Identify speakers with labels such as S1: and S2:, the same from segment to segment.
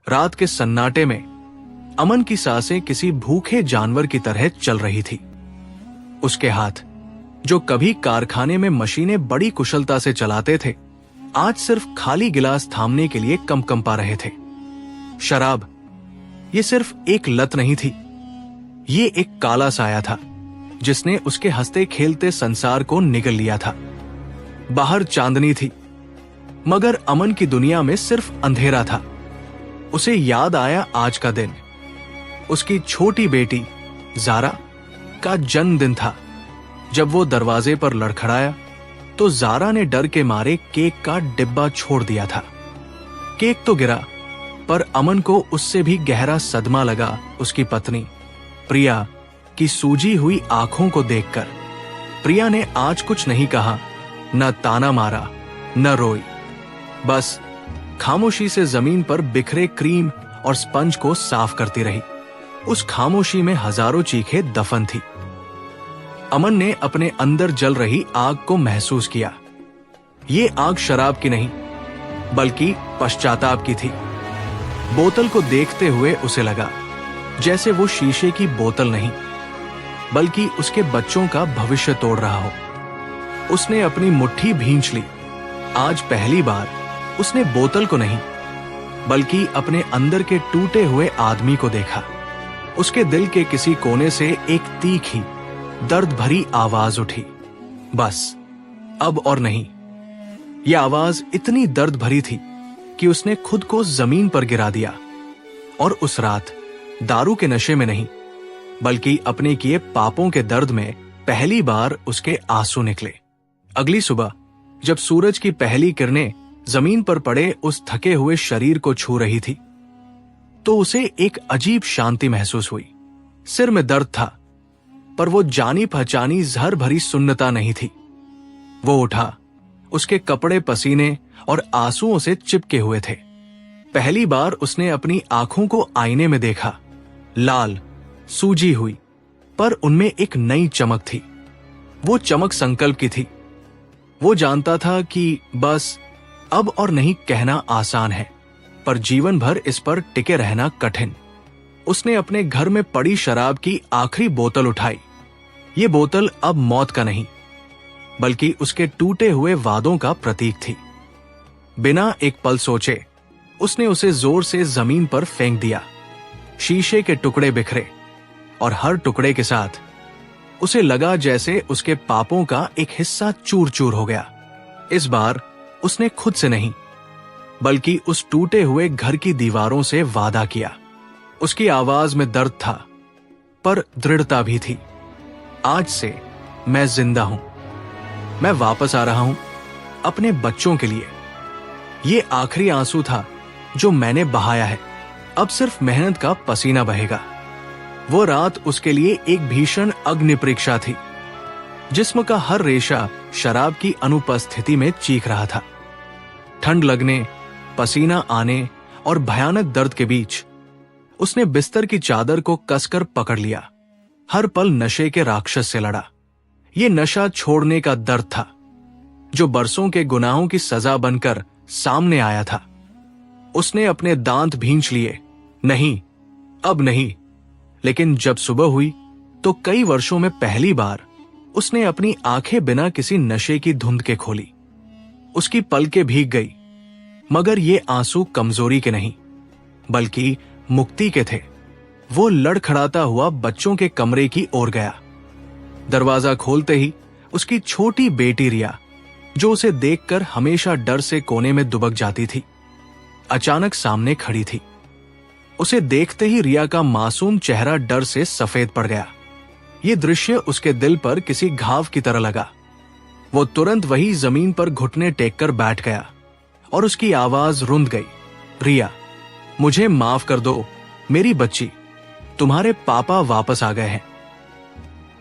S1: रात के सन्नाटे में अमन की सांसें किसी भूखे जानवर की तरह चल रही थी। उसके हाथ, जो कभी कारखाने में मशीनें बड़ी कुशलता से चलाते थे, आज सिर्फ खाली गिलास थामने के लिए कंपा रहे थे। शराब, ये सिर्फ एक लत नहीं थी, ये एक काला साया था जिसने उसके हंसते खेलते संसार को निगल लिया था। बाहर चांदनी थी, मगर अमन की दुनिया में सिर्फ अंधेरा था। उसे याद आया आज का दिन। उसकी छोटी बेटी ज़ारा का जन्मदिन था। जब वो दरवाजे पर लड़खड़ाया तो ज़ारा ने डर के मारे केक का डिब्बा छोड़ दिया था। केक तो गिरा, पर अमन को उससे भी गहरा सदमा लगा उसकी पत्नी प्रिया की सूजी हुई आंखों को देखकर। प्रिया ने आज कुछ नहीं कहा, न ताना मारा, न रोई, बस खामोशी से जमीन पर बिखरे क्रीम और स्पंज को साफ करती रही। उस खामोशी में हजारों चीखें दफन थी। अमन ने अपने अंदर जल रही आग को महसूस किया। ये आग शराब की नहीं, बल्कि पश्चाताप की थी। बोतल को देखते हुए उसे लगा जैसे वो शीशे की बोतल नहीं, बल्कि उसके बच्चों का भविष्य तोड़ रहा हो। उसने अपनी मुट्ठी भींच ली। आज पहली बार उसने बोतल को नहीं, बल्कि अपने अंदर के टूटे हुए आदमी को देखा। उसके दिल के किसी कोने से एक तीखी, दर्द भरी आवाज उठी, बस अब और नहीं। यह आवाज इतनी दर्द भरी थी कि उसने खुद को जमीन पर गिरा दिया। और उस रात दारू के नशे में नहीं, बल्कि अपने किए पापों के दर्द में पहली बार उसके आंसू निकले। अगली सुबह जब सूरज की पहली किरणें जमीन पर पड़े उस थके हुए शरीर को छू रही थी, तो उसे एक अजीब शांति महसूस हुई। सिर में दर्द था, पर वो जानी पहचानी जहर भरी सुन्नता नहीं थी। वो उठा, उसके कपड़े पसीने और आंसुओं से चिपके हुए थे। पहली बार उसने अपनी आंखों को आईने में देखा, लाल, सूजी हुई, पर उनमें एक नई चमक थी। वो चमक संकल्प की थी। वो जानता था कि बस अब और नहीं कहना आसान है, पर जीवन भर इस पर टिके रहना कठिन। उसने अपने घर में पड़ी शराब की आखिरी बोतल उठाई। ये बोतल अब मौत का नहीं, बल्कि उसके टूटे हुए वादों का प्रतीक थी। बिना एक पल सोचे उसने उसे जोर से जमीन पर फेंक दिया। शीशे के टुकड़े बिखरे, और हर टुकड़े के साथ उसे लगा जैसे उसके पापों का एक हिस्सा चूर चूर हो गया। इस बार उसने खुद से नहीं, बल्कि उस टूटे हुए घर की दीवारों से वादा किया। उसकी आवाज में दर्द था, पर दृढ़ता भी थी। आज से मैं जिंदा हूं। मैं वापस आ रहा हूं अपने बच्चों के लिए। ये आखिरी आंसू था जो मैंने बहाया है। अब सिर्फ मेहनत का पसीना बहेगा। वो रात उसके लिए एक भीषण अग्नि परीक्षा थी। जिस्म का हर रेशा शराब की अनुपस्थिति में चीख रहा था। ठंड लगने, पसीना आने और भयानक दर्द के बीच उसने बिस्तर की चादर को कसकर पकड़ लिया। हर पल नशे के राक्षस से लड़ा। ये नशा छोड़ने का दर्द था, जो बरसों के गुनाहों की सजा बनकर सामने आया था। उसने अपने दांत भींच लिए, नहीं, अब नहीं। लेकिन जब सुबह हुई तो कई वर्षों में पहली बार उसने अपनी आंखें बिना किसी नशे की धुंध के खोली। उसकी पलकें भीग गई, मगर ये आंसू कमजोरी के नहीं, बल्कि मुक्ति के थे। वो लड़खड़ाता हुआ बच्चों के कमरे की ओर गया। दरवाजा खोलते ही उसकी छोटी बेटी रिया, जो उसे देखकर हमेशा डर से कोने में दुबक जाती थी, अचानक सामने खड़ी थी। उसे देखते ही रिया का मासूम चेहरा डर से सफेद पड़ गया। ये दृश्य उसके दिल पर किसी घाव की तरह लगा। वो तुरंत वही जमीन पर घुटने टेककर बैठ गया और उसकी आवाज रुंध गई, रिया, मुझे माफ कर दो मेरी बच्ची, तुम्हारे पापा वापस आ गए हैं।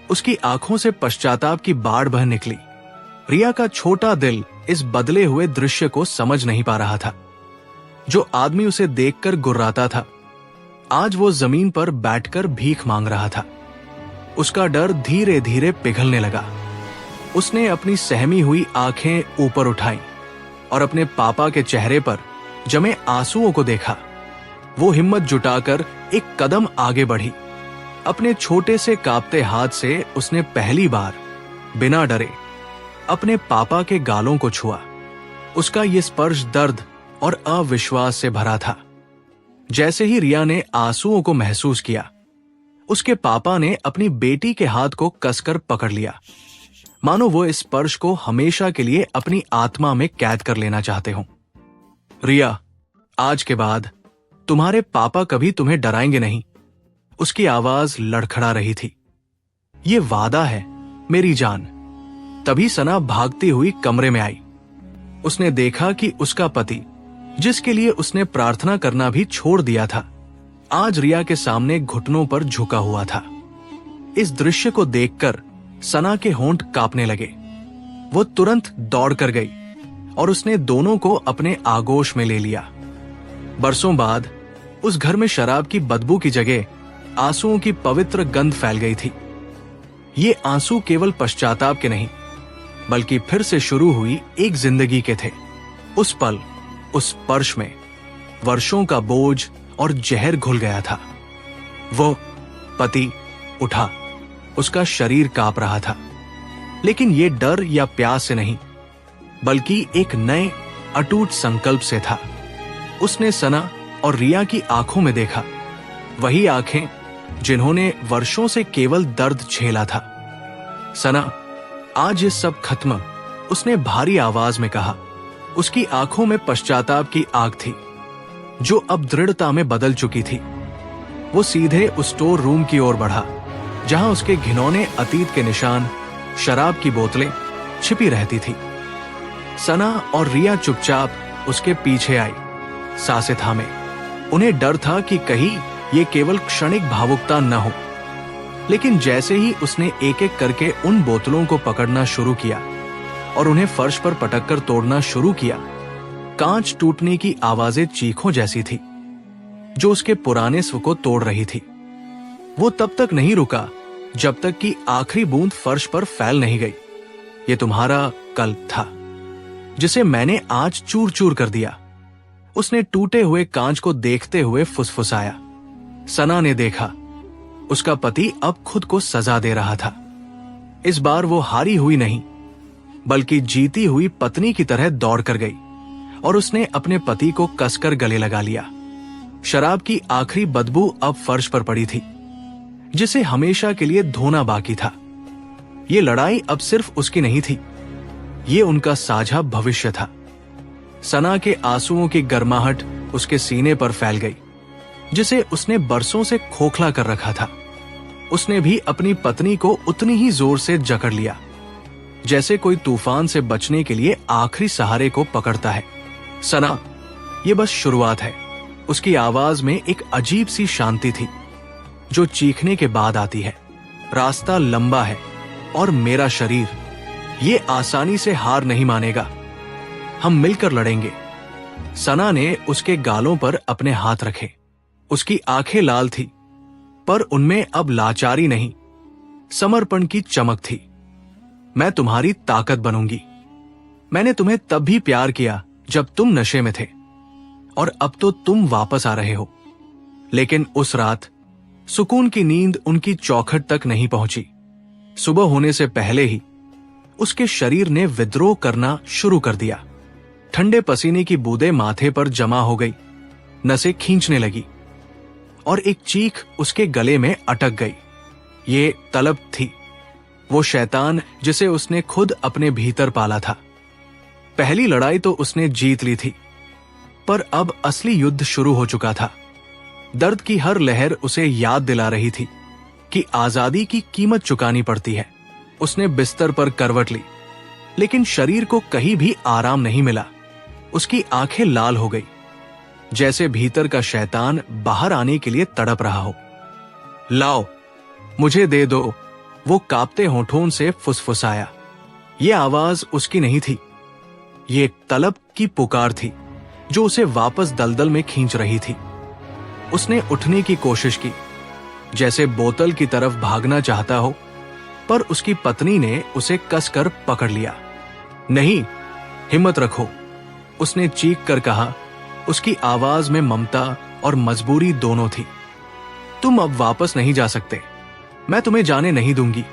S1: उसकी आंखों से पश्चाताप की बाढ़ बह निकली। रिया का छोटा दिल इस बदले हुए दृश्य को समझ नहीं पा रहा था। जो आदमी उसे देखकर गुर्राता था, आज वो जमीन पर बैठकर भीख मांग रहा था। उसका डर धीरे धीरे पिघलने लगा। उसने अपनी सहमी हुई आंखें ऊपर उठाई और अपने पापा के चेहरे पर जमे आंसुओं को देखा। वो हिम्मत जुटाकर एक कदम आगे बढ़ी। अपने छोटे से कांपते हाथ से उसने पहली बार बिना डरे अपने पापा के गालों को छुआ। उसका ये स्पर्श दर्द और अविश्वास से भरा था। जैसे ही रिया ने आंसुओं को महसूस किया, उसके पापा ने अपनी बेटी के हाथ को कसकर पकड़ लिया, मानो वो इस स्पर्श को हमेशा के लिए अपनी आत्मा में कैद कर लेना चाहते हों। रिया, आज के बाद तुम्हारे पापा कभी तुम्हें डराएंगे नहीं। उसकी आवाज लड़खड़ा रही थी। ये वादा है मेरी जान। तभी सना भागती हुई कमरे में आई। उसने देखा कि उसका पति, जिसके लिए उसने प्रार्थना करना भी छोड़ दिया था, आज रिया के सामने घुटनों पर झुका हुआ था। इस दृश्य को देखकर सना के होंठ कांपने लगे। वो तुरंत दौड़ कर गई और उसने दोनों को अपने आगोश में ले लिया। बरसों बाद उस घर में शराब की बदबू की जगह आंसुओं की पवित्र गंध फैल गई थी। ये आंसू केवल पश्चाताप के नहीं, बल्कि फिर से शुरू हुई एक जिंदगी के थे। उस पल, उस स्पर्श में वर्षों का बोझ और जहर घुल गया था। वो पति उठा, उसका शरीर कांप रहा था, लेकिन ये डर या प्यास से नहीं, बल्कि एक नए अटूट संकल्प से था। उसने सना और रिया की आंखों में देखा, वही आंखें जिन्होंने वर्षों से केवल दर्द झेला था। सना, आज ये सब खत्म, उसने भारी आवाज में कहा। उसकी आंखों में पश्चाताप की आग थी, जो अब दृढ़ता में बदल चुकी थी। वो सीधे उस स्टोर रूम की ओर बढ़ा, जहां उसके घिनौने अतीत के निशान, शराब की बोतलें छिपी रहती थी। सना और रिया चुपचाप उसके पीछे आई, सांसें थामे। उन्हें डर था कि कहीं ये केवल क्षणिक भावुकता न हो। लेकिन जैसे ही उसने एक एक करके उन बोतलों को पकड़ना शुरू किया और उन्हें फर्श पर पटककर तोड़ना शुरू किया, कांच टूटने की आवाजें चीखों जैसी थी, जो उसके पुराने स्व को तोड़ रही थी। वो तब तक नहीं रुका जब तक कि आखिरी बूंद फर्श पर फैल नहीं गई। ये तुम्हारा कल था, जिसे मैंने आज चूर चूर कर दिया। उसने टूटे हुए कांच को देखते हुए फुसफुसाया। सना ने देखा, उसका पति अब खुद को सजा दे रहा था। इस बार वो हारी हुई नहीं, बल्कि जीती हुई पत्नी की तरह दौड़ कर गई और उसने अपने पति को कसकर गले लगा लिया। शराब की आखिरी बदबू अब फर्श पर पड़ी थी, जिसे हमेशा के लिए धोना बाकी था। ये लड़ाई अब सिर्फ उसकी नहीं थी, ये उनका साझा भविष्य था। सना के आंसुओं की गर्माहट उसके सीने पर फैल गई, जिसे उसने बरसों से खोखला कर रखा था। उसने भी अपनी पत्नी को उतनी ही जोर से जकड़ लिया, जैसे कोई तूफान से बचने के लिए आखिरी सहारे को पकड़ता है। सना, ये बस शुरुआत है। उसकी आवाज में एक अजीब सी शांति थी, जो चीखने के बाद आती है। रास्ता लंबा है और मेरा शरीर ये आसानी से हार नहीं मानेगा। हम मिलकर लड़ेंगे। सना ने उसके गालों पर अपने हाथ रखे। उसकी आंखें लाल थी, पर उनमें अब लाचारी नहीं, समर्पण की चमक थी। मैं तुम्हारी ताकत बनूंगी। मैंने तुम्हें तब भी प्यार किया जब तुम नशे में थे, और अब तो तुम वापस आ रहे हो। लेकिन उस रात सुकून की नींद उनकी चौखट तक नहीं पहुंची। सुबह होने से पहले ही उसके शरीर ने विद्रोह करना शुरू कर दिया। ठंडे पसीने की बूंदें माथे पर जमा हो गई, नसें खींचने लगी और एक चीख उसके गले में अटक गई। ये तलब थी, वो शैतान जिसे उसने खुद अपने भीतर पाला था। पहली लड़ाई तो उसने जीत ली थी, पर अब असली युद्ध शुरू हो चुका था। दर्द की हर लहर उसे याद दिला रही थी कि आजादी की कीमत चुकानी पड़ती है। उसने बिस्तर पर करवट ली, लेकिन शरीर को कहीं भी आराम नहीं मिला। उसकी आंखें लाल हो गई, जैसे भीतर का शैतान बाहर आने के लिए तड़प रहा हो। लाओ, मुझे दे दो, वो कांपते होठों से फुसफुसाया। ये आवाज उसकी नहीं थी, ये तलब की पुकार थी, जो उसे वापस दलदल में खींच रही थी। उसने उठने की कोशिश की, जैसे बोतल की तरफ भागना चाहता हो, पर उसकी पत्नी ने उसे कसकर पकड़ लिया। नहीं, हिम्मत रखो, उसने चीख कर कहा। उसकी आवाज में ममता और मजबूरी दोनों थी। तुम अब वापस नहीं जा सकते, मैं तुम्हें जाने नहीं दूंगी।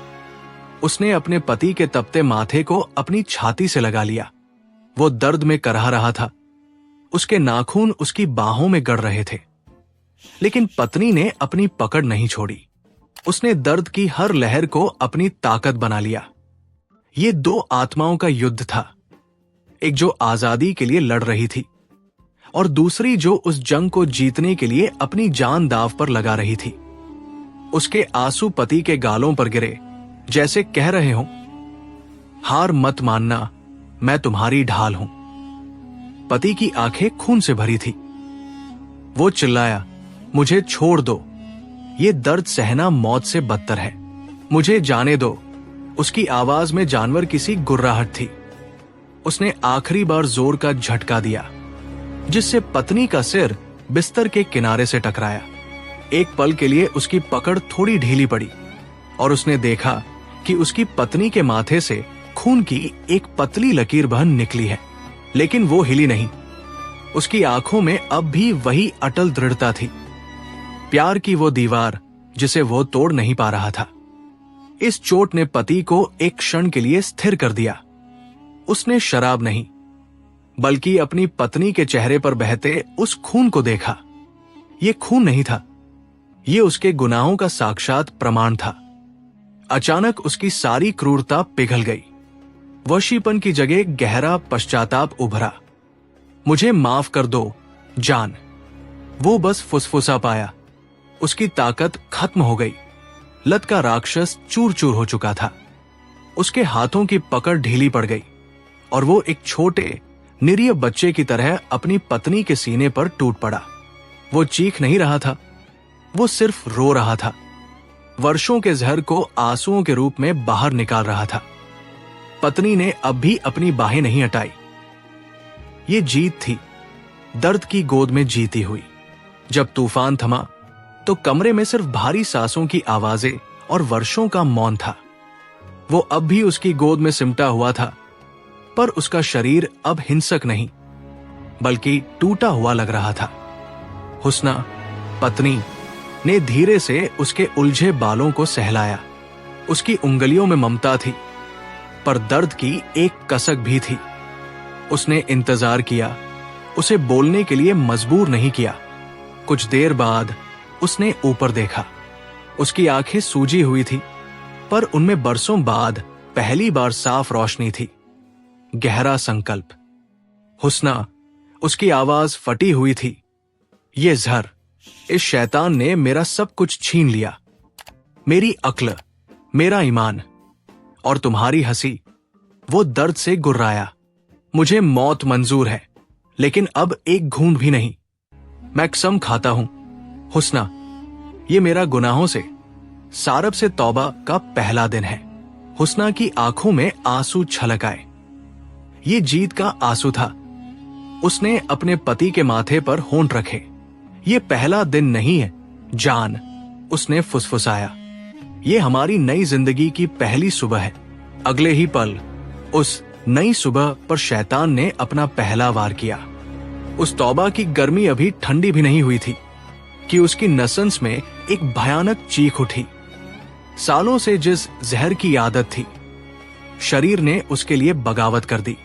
S1: उसने अपने पति के तपते माथे को अपनी छाती से लगा लिया। वो दर्द में करहा रहा था। उसके नाखून उसकी बाहों में गड़ रहे थे, लेकिन पत्नी ने अपनी पकड़ नहीं छोड़ी। उसने दर्द की हर लहर को अपनी ताकत बना लिया। ये दो आत्माओं का युद्ध था, एक जो आजादी के लिए लड़ रही थी और दूसरी जो उस जंग को जीतने के लिए अपनी जान दांव पर लगा रही थी। उसके आंसू पति के गालों पर गिरे, जैसे कह रहे हों, हार मत मानना, मैं तुम्हारी ढाल हूं। पति की आंखें खून से भरी थी। वो चिल्लाया, मुझे छोड़ दो, ये दर्द सहना मौत से बदतर है, मुझे जाने दो। उसकी आवाज में जानवर किसी गुर्राहट थी। उसने आखिरी बार जोर का झटका दिया, जिससे पत्नी का सिर बिस्तर के किनारे से टकराया। एक पल के लिए उसकी पकड़ थोड़ी ढीली पड़ी और उसने देखा कि उसकी पत्नी के माथे से खून की एक पतली लकीर बह निकली है, लेकिन वो हिली नहीं। उसकी आंखों में अब भी वही अटल दृढ़ता थी, प्यार की वो दीवार जिसे वो तोड़ नहीं पा रहा था। इस चोट ने पति को एक क्षण के लिए स्थिर कर दिया। उसने शराब नहीं, बल्कि अपनी पत्नी के चेहरे पर बहते उस खून को देखा। ये खून नहीं था, ये उसके गुनाहों का साक्षात प्रमाण था। अचानक उसकी सारी क्रूरता पिघल गई। वशीपन की जगह गहरा पश्चाताप उभरा। मुझे माफ कर दो, जान। वो बस फुसफुसा पाया। उसकी ताकत खत्म हो गई। लत का राक्षस चूर चूर हो चुका था। उसके हाथों की पकड़ ढीली पड़ गई और वो एक छोटे निरीह बच्चे की तरह अपनी पत्नी के सीने पर टूट पड़ा। वो चीख नहीं रहा था, वो सिर्फ रो रहा था। वर्षों के जहर को आंसुओं के रूप में बाहर निकाल रहा था। पत्नी ने अब भी अपनी बाहें नहीं हटाई। ये जीत थी, दर्द की गोद में जीती हुई। जब तूफान थमा तो कमरे में सिर्फ भारी सांसों की आवाजें और वर्षों का मौन था। वो अब भी उसकी गोद में सिमटा हुआ था, पर उसका शरीर अब हिंसक नहीं, बल्कि टूटा हुआ लग रहा था। हुस्ना, पत्नी, ने धीरे से उसके उलझे बालों को सहलाया। उसकी उंगलियों में ममता थी, पर दर्द की एक कसक भी थी। उसने इंतजार किया, उसे बोलने के लिए मजबूर नहीं किया। कुछ देर बाद उसने ऊपर देखा। उसकी आंखें सूजी हुई थी, पर उनमें बरसों बाद पहली बार साफ रोशनी थी। गहरा संकल्प। हुस्ना, उसकी आवाज फटी हुई थी। ये जहर, इस शैतान ने मेरा सब कुछ छीन लिया, मेरी अक्ल, मेरा ईमान। और तुम्हारी हंसी। वो दर्द से गुर्राया। मुझे मौत मंजूर है, लेकिन अब एक घूंट भी नहीं। मैं कसम खाता हूं, हुस्ना, ये मेरा गुनाहों से, सारब से तौबा का पहला दिन है। हुस्ना की आंखों में आंसू छलक आए। ये जीत का आंसू था। उसने अपने पति के माथे पर होंठ रखे। ये पहला दिन नहीं है, जान, उसने फुसफुसाया। ये हमारी नई जिंदगी की पहली सुबह है। अगले ही पल उस नई सुबह पर शैतान ने अपना पहला वार किया। उस तौबा की गर्मी अभी ठंडी भी नहीं हुई थी कि उसकी नसंस में एक भयानक चीख उठी। सालों से जिस जहर की आदत थी, शरीर ने उसके लिए बगावत कर दी।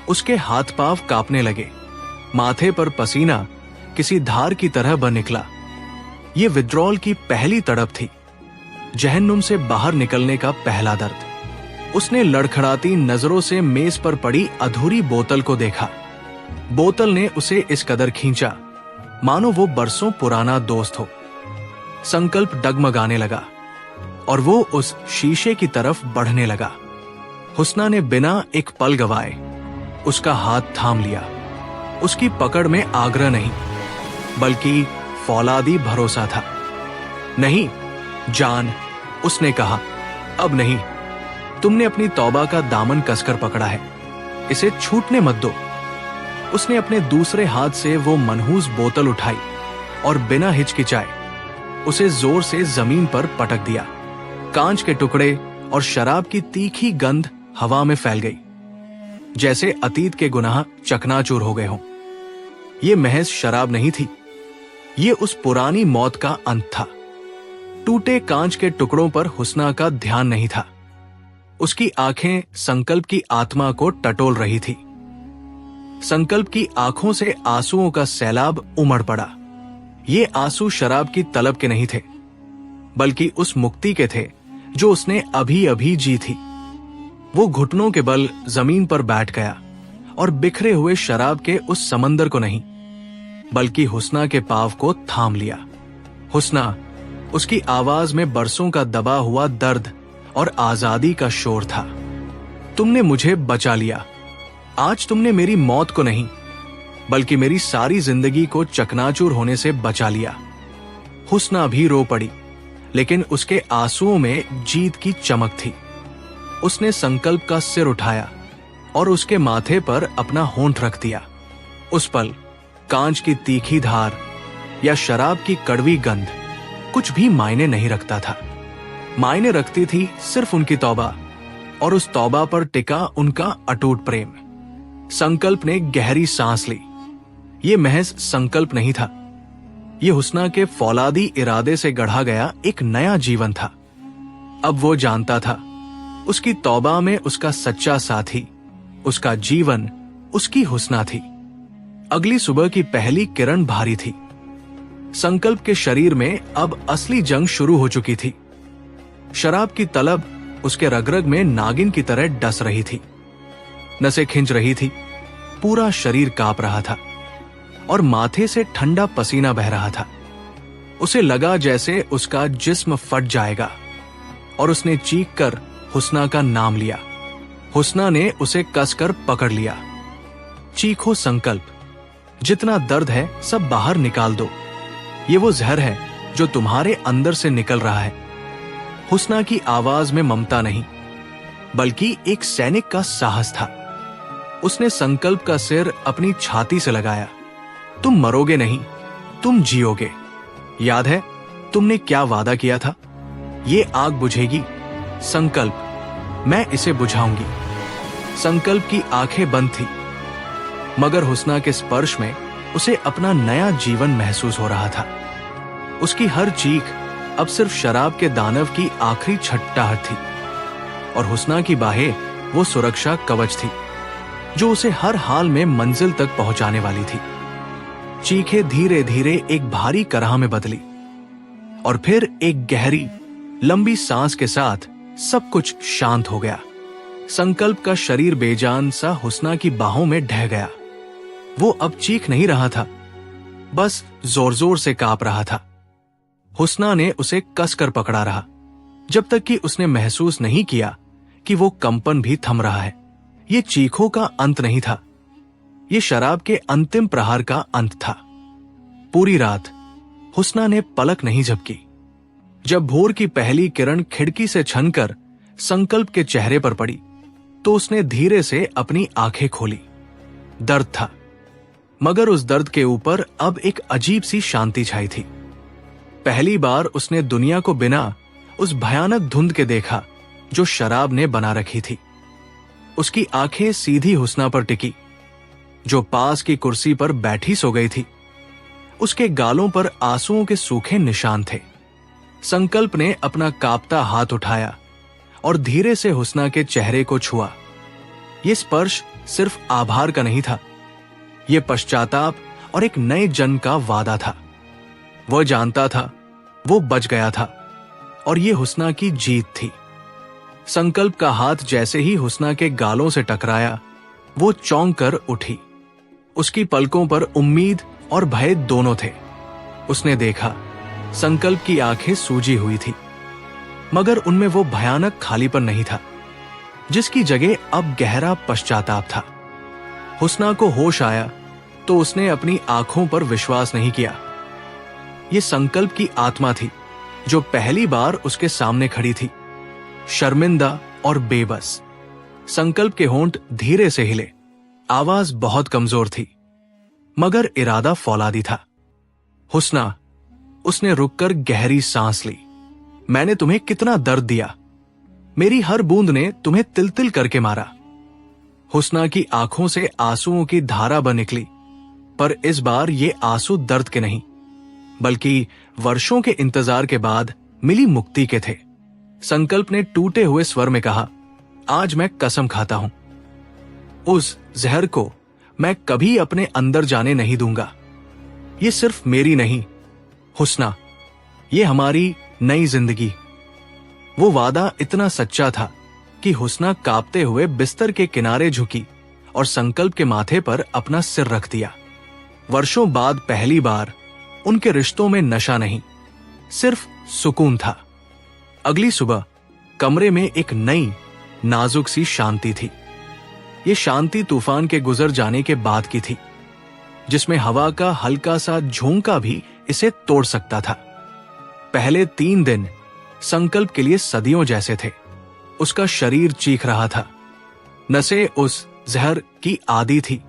S1: उसके हाथ पांव कांपने लगे। माथे पर पसीना किसी धार की तरह बह निकला। ये विड्रॉल की पहली तड़प थी, जहन्नुम से बाहर निकलने का पहला दर्द। उसने लड़खड़ाती नजरों से मेज पर पड़ी अधूरी बोतल को देखा। बोतल ने उसे इस कदर खींचा मानो वो बरसों पुराना दोस्त हो। संकल्प डगमगाने लगा और वो उस शीशे की तरफ बढ़ने लगा। हुस्ना ने बिना एक पल गवाए उसका हाथ थाम लिया। उसकी पकड़ में आग्रह नहीं, बल्कि फौलादी भरोसा था। नहीं जान, उसने कहा, अब नहीं। तुमने अपनी तौबा का दामन कसकर पकड़ा है, इसे छूटने मत दो। उसने अपने दूसरे हाथ से वो मनहूस बोतल उठाई और बिना हिचकिचाए उसे जोर से जमीन पर पटक दिया। कांच के टुकड़े और शराब की तीखी गंध हवा में फैल गई, जैसे अतीत के गुनाह चकनाचूर हो गए हों। ये महज शराब नहीं थी, ये उस पुरानी मौत का अंत था। टूटे कांच के टुकड़ों पर हुस्ना का ध्यान नहीं था। उसकी आंखें संकल्प की आत्मा को टटोल रही थी। संकल्प की आंखों से आंसुओं का सैलाब उमड़ पड़ा। ये आंसू शराब की तलब के नहीं थे, बल्कि उस मुक्ति के थे जो उसने अभी अभी जी थी। वो घुटनों के बल जमीन पर बैठ गया और बिखरे हुए शराब के उस समंदर को नहीं, बल्कि हुस्ना के पांव को थाम लिया। हुस्ना, उसकी आवाज में बरसों का दबा हुआ दर्द और आजादी का शोर था। तुमने मुझे बचा लिया। आज तुमने मेरी मौत को नहीं, बल्कि मेरी सारी जिंदगी को चकनाचूर होने से बचा लिया। हुस्ना भी रो पड़ी, लेकिन उसके आंसुओं में जीत की चमक थी। उसने संकल्प का सिर उठाया और उसके माथे पर अपना होंठ रख दिया। उस पल कांच की तीखी धार या शराब की कड़वी गंध कुछ भी मायने नहीं रखता था। मायने रखती थी सिर्फ उनकी तौबा, और उस तौबा पर टिका उनका अटूट प्रेम। संकल्प ने गहरी सांस ली। ये महज संकल्प नहीं था, ये हुस्ना के फौलादी इरादे से गढ़ा गया एक नया जीवन था। अब वो जानता था, उसकी तौबा में उसका सच्चा साथी, उसका जीवन, उसकी हुस्ना थी। अगली सुबह की पहली किरण भारी थी। संकल्प के शरीर में अब असली जंग शुरू हो चुकी थी। शराब की तलब उसके रगरग में नागिन की तरह डस रही थी। नसें खिंच रही थी, पूरा शरीर कांप रहा था और माथे से ठंडा पसीना बह रहा था। उसे लगा जैसे उसका जिस्म फट जाएगा, और उसने चीख कर हुस्ना का नाम लिया। हुस्ना ने उसे कसकर पकड़ लिया। चीखो संकल्प, जितना दर्द है सब बाहर निकाल दो। ये वो जहर है जो तुम्हारे अंदर से निकल रहा है। हुस्ना की आवाज में ममता नहीं, बल्कि एक सैनिक का साहस था। उसने संकल्प का सिर अपनी छाती से लगाया। तुम मरोगे नहीं, तुम जियोगे। याद है तुमने क्या वादा किया था? ये आग बुझेगी संकल्प, मैं इसे बुझाऊंगी। संकल्प की आंखें बंद थी, मगर हुस्ना के स्पर्श में उसे अपना नया जीवन महसूस हो रहा था। उसकी हर चीख अब सिर्फ शराब के दानव की आखिरी छटपटाहट थी, और हुस्ना की बाहें वो सुरक्षा कवच थी जो उसे हर हाल में मंजिल तक पहुंचाने वाली थी। चीखें धीरे धीरे एक भारी कराह में बदली, और फिर एक गहरी लंबी सांस के साथ सब कुछ शांत हो गया। संकल्प का शरीर बेजान सा हुस्ना की बाहों में ढह गया। वो अब चीख नहीं रहा था, बस जोर जोर से कांप रहा था। हुस्ना ने उसे कसकर पकड़ा रहा, जब तक कि उसने महसूस नहीं किया कि वो कंपन भी थम रहा है। ये चीखों का अंत नहीं था, ये शराब के अंतिम प्रहार का अंत था। पूरी रात हुस्ना ने पलक नहीं झपकी। जब भोर की पहली किरण खिड़की से छनकर संकल्प के चेहरे पर पड़ी, तो उसने धीरे से अपनी आंखें खोली। दर्द था, मगर उस दर्द के ऊपर अब एक अजीब सी शांति छाई थी। पहली बार उसने दुनिया को बिना उस भयानक धुंध के देखा जो शराब ने बना रखी थी। उसकी आंखें सीधी हुस्ना पर टिकी, जो पास की कुर्सी पर बैठी सो गई थी। उसके गालों पर आंसुओं के सूखे निशान थे। संकल्प ने अपना कांपता हाथ उठाया और धीरे से हुस्ना के चेहरे को छुआ। यह स्पर्श सिर्फ आभार का नहीं था, यह पश्चाताप और एक नए जन्म का वादा था। वह जानता था वो बच गया था, और यह हुस्ना की जीत थी। संकल्प का हाथ जैसे ही हुस्ना के गालों से टकराया, वो चौंक कर उठी। उसकी पलकों पर उम्मीद और भय दोनों थे। उसने देखा संकल्प की आंखें सूजी हुई थी, मगर उनमें वो भयानक खालीपन नहीं था, जिसकी जगह अब गहरा पश्चाताप था। हुस्ना को होश आया तो उसने अपनी आंखों पर विश्वास नहीं किया। ये संकल्प की आत्मा थी जो पहली बार उसके सामने खड़ी थी, शर्मिंदा और बेबस। संकल्प के होंठ धीरे से हिले। आवाज बहुत कमजोर थी, मगर इरादा फौलादी था। हुस्ना, उसने रुककर गहरी सांस ली। मैंने तुम्हें कितना दर्द दिया, मेरी हर बूंद ने तुम्हें तिल तिल करके मारा। हुस्ना की आंखों से आंसुओं की धारा बन निकली, पर इस बार ये आंसू दर्द के नहीं, बल्कि वर्षों के इंतजार के बाद मिली मुक्ति के थे। संकल्प ने टूटे हुए स्वर में कहा, आज मैं कसम खाता हूं, उस जहर को मैं कभी अपने अंदर जाने नहीं दूंगा। ये सिर्फ मेरी नहीं, हुस्ना, ये हमारी नई जिंदगी। वो वादा इतना सच्चा था कि हुस्ना कांपते हुए बिस्तर के किनारे झुकी और संकल्प के माथे पर अपना सिर रख दिया। वर्षों बाद पहली बार उनके रिश्तों में नशा नहीं, सिर्फ सुकून था। अगली सुबह कमरे में एक नई नाजुक सी शांति थी। ये शांति तूफान के गुजर जाने के बाद की थी, जिसमें हवा का हल्का सा झोंका भी इसे तोड़ सकता था। पहले 3 दिन संकल्प के लिए सदियों जैसे थे। उसका शरीर चीख रहा था, नसें उस जहर की आदी थी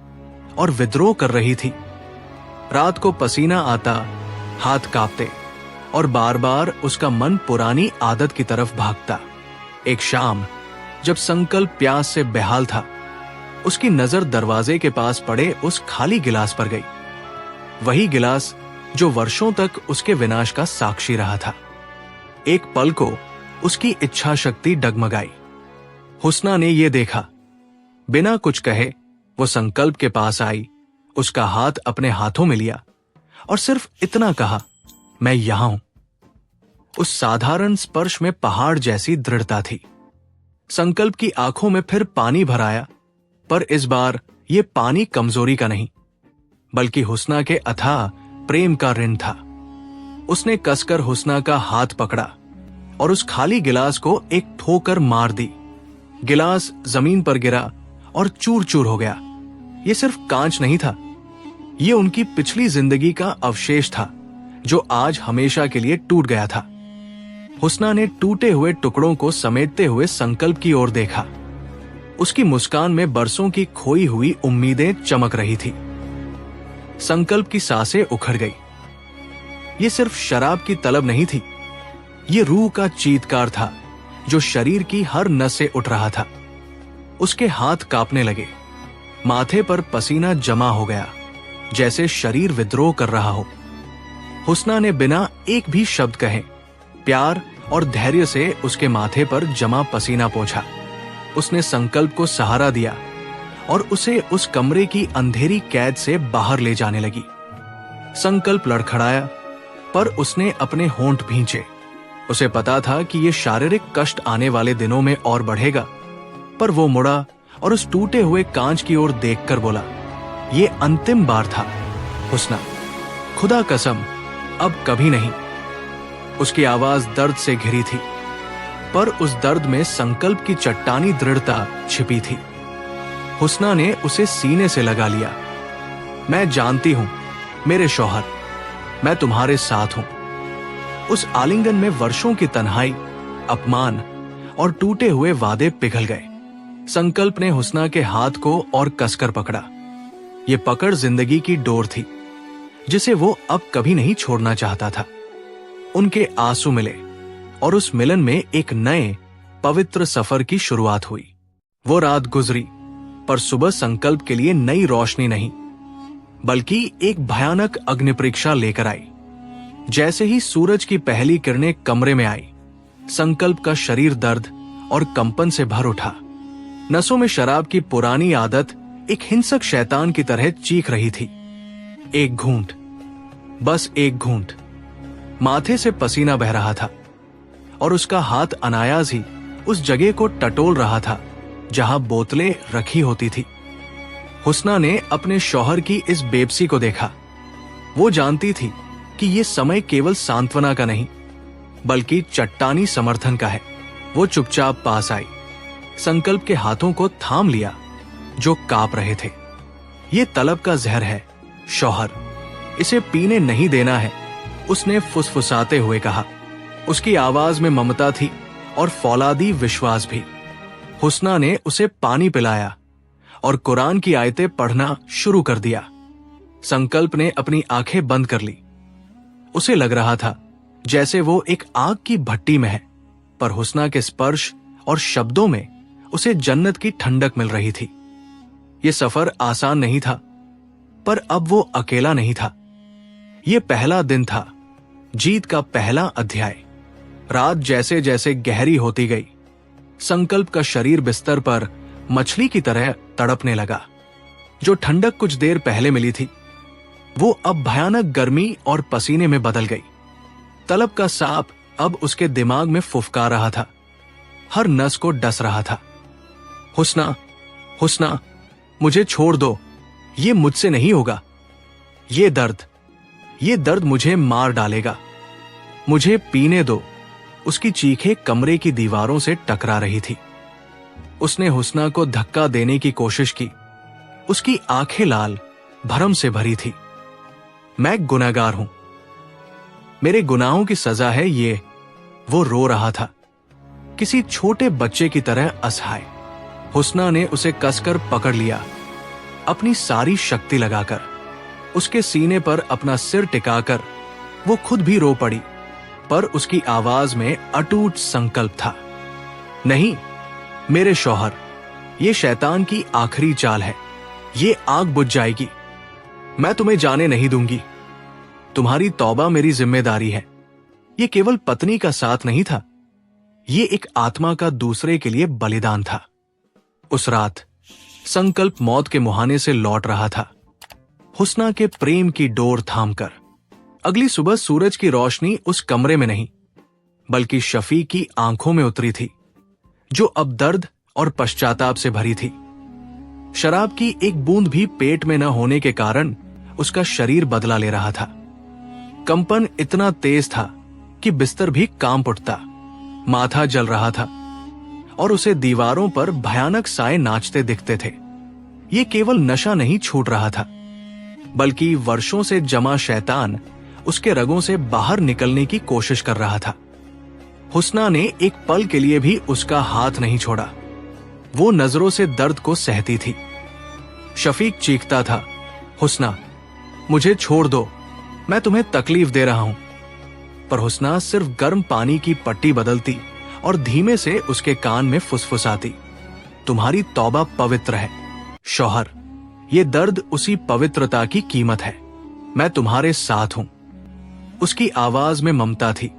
S1: और विद्रोह कर रही थी। रात को पसीना आता, हाथ कांपते और बार बार उसका मन पुरानी आदत की तरफ भागता। एक शाम जब संकल्प प्यास से बेहाल था, उसकी नजर दरवाजे के पास पड़े उस खाली गिलास पर गई। वही गिलास जो वर्षों तक उसके विनाश का साक्षी रहा था। एक पल को उसकी इच्छा शक्ति डगमगाई। हुस्ना ने यह देखा। बिना कुछ कहे वो संकल्प के पास आई, उसका हाथ अपने हाथों में लिया और सिर्फ इतना कहा, मैं यहां हूं। उस साधारण स्पर्श में पहाड़ जैसी दृढ़ता थी। संकल्प की आंखों में फिर पानी भर आया, पर इस बार यह पानी कमजोरी का नहीं, बल्कि हुस्ना के अथाह प्रेम का ऋण था। उसने कसकर हुस्ना का हाथ पकड़ा और उस खाली गिलास को एक ठोकर मार दी। गिलास जमीन पर गिरा और चूर चूर हो गया। यह सिर्फ कांच नहीं था, यह उनकी पिछली जिंदगी का अवशेष था जो आज हमेशा के लिए टूट गया था। हुस्ना ने टूटे हुए टुकड़ों को समेटते हुए संकल्प की ओर देखा। उसकी मुस्कान में बरसों की खोई हुई उम्मीदें चमक रही थी। संकल्प की सांसें उखड़ गई। यह सिर्फ शराब की तलब नहीं थी, यह रूह का चीत्कार था जो शरीर की हर नस से उठ रहा था। उसके हाथ कांपने लगे, माथे पर पसीना जमा हो गया, जैसे शरीर विद्रोह कर रहा हो। हुस्ना ने बिना एक भी शब्द कहे प्यार और धैर्य से उसके माथे पर जमा पसीना पोंछा। उसने संकल्प को सहारा दिया और उसे उस कमरे की अंधेरी कैद से बाहर ले जाने लगी। संकल्प लड़खड़ाया, पर उसने अपने होंठ भींचे। उसे पता था कि यह शारीरिक कष्ट आने वाले दिनों में और बढ़ेगा, पर वो मुड़ा और उस टूटे हुए कांच की ओर देखकर बोला, यह अंतिम बार था हुस्ना, खुदा कसम अब कभी नहीं। उसकी आवाज दर्द से घिरी थी, पर उस दर्द में संकल्प की चट्टानी दृढ़ता छिपी थी। हुस्ना ने उसे सीने से लगा लिया। मैं जानती हूं मेरे शौहर, मैं तुम्हारे साथ हूं। उस आलिंगन में वर्षों की तन्हाई, अपमान और टूटे हुए वादे पिघल गए। संकल्प ने हुस्ना के हाथ को और कसकर पकड़ा। यह पकड़ जिंदगी की डोर थी जिसे वो अब कभी नहीं छोड़ना चाहता था। उनके आंसू मिले और उस मिलन में एक नए पवित्र सफर की शुरुआत हुई। वो रात गुजरी, पर सुबह संकल्प के लिए नई रोशनी नहीं, बल्कि एक भयानक अग्नि परीक्षा लेकर आई। जैसे ही सूरज की पहली किरणें कमरे में आई, संकल्प का शरीर दर्द और कंपन से भर उठा। नसों में शराब की पुरानी आदत एक हिंसक शैतान की तरह चीख रही थी। एक घूंट, बस एक घूंट। माथे से पसीना बह रहा था और उसका हाथ अनायास ही उस जगह को टटोल रहा था जहां बोतलें रखी होती थी। हुस्ना ने अपने शौहर की इस बेबसी को देखा। वो जानती थी कि यह समय केवल सांत्वना का नहीं, बल्कि चट्टानी समर्थन का है। वो चुपचाप पास आई, संकल्प के हाथों को थाम लिया जो कांप रहे थे। ये तलब का जहर है शौहर, इसे पीने नहीं देना है, उसने फुसफुसाते हुए कहा। उसकी आवाज में ममता थी और फौलादी विश्वास भी। हुस्ना ने उसे पानी पिलाया और कुरान की आयतें पढ़ना शुरू कर दिया। संकल्प ने अपनी आंखें बंद कर ली। उसे लग रहा था जैसे वो एक आग की भट्टी में है, पर हुस्ना के स्पर्श और शब्दों में उसे जन्नत की ठंडक मिल रही थी। यह सफर आसान नहीं था, पर अब वो अकेला नहीं था। यह पहला दिन था जीत का पहला अध्याय। रात जैसे जैसे गहरी होती गई, संकल्प का शरीर बिस्तर पर मछली की तरह तड़पने लगा। जो ठंडक कुछ देर पहले मिली थी, वो अब भयानक गर्मी और पसीने में बदल गई। तलब का सांप अब उसके दिमाग में फुफकार रहा था, हर नस को डस रहा था। हुस्ना, हुस्ना, मुझे छोड़ दो, ये मुझसे नहीं होगा। ये दर्द मुझे मार डालेगा। मुझे पीने दो। उसकी चीखें कमरे की दीवारों से टकरा रही थी। उसने हुस्ना को धक्का देने की कोशिश की। उसकी आंखें लाल, भरम से भरी थी। मैं गुनहगार हूं, मेरे गुनाहों की सजा है ये। वो रो रहा था, किसी छोटे बच्चे की तरह असहाय। हुस्ना ने उसे कसकर पकड़ लिया, अपनी सारी शक्ति लगाकर। उसके सीने पर अपना सिर टिकाकर वो खुद भी रो पड़ी, पर उसकी आवाज में अटूट संकल्प था। नहीं मेरे शौहर, ये शैतान की आखिरी चाल है। ये आग बुझ जाएगी। मैं तुम्हें जाने नहीं दूंगी। तुम्हारी तौबा मेरी जिम्मेदारी है। ये केवल पत्नी का साथ नहीं था, ये एक आत्मा का दूसरे के लिए बलिदान था। उस रात संकल्प मौत के मुहाने से लौट रहा था, हुस्ना के प्रेम की डोर थामकर। अगली सुबह सूरज की रोशनी उस कमरे में नहीं, बल्कि शफीक की आंखों में उतरी थी, जो अब दर्द और पश्चाताप से भरी थी। शराब की एक बूंद भी पेट में न होने के कारण उसका शरीर बदला ले रहा था। कंपन इतना तेज था कि बिस्तर भी कांप उठता। माथा जल रहा था और उसे दीवारों पर भयानक साए नाचते दिखते थे। ये केवल नशा नहीं छूट रहा था, बल्कि वर्षों से जमा शैतान उसके रगों से बाहर निकलने की कोशिश कर रहा था। हुस्ना ने एक पल के लिए भी उसका हाथ नहीं छोड़ा। वो नजरों से दर्द को सहती थी। शफीक चीखता था, हुस्ना, मुझे छोड़ दो, मैं तुम्हें तकलीफ दे रहा हूं। पर हुस्ना सिर्फ गर्म पानी की पट्टी बदलती और धीमे से उसके कान में फुसफुसाती, तुम्हारी तौबा पवित्र है शौहर। ये दर्द उसी पवित्रता की कीमत है। मैं तुम्हारे साथ हूं। उसकी आवाज में ममता थी,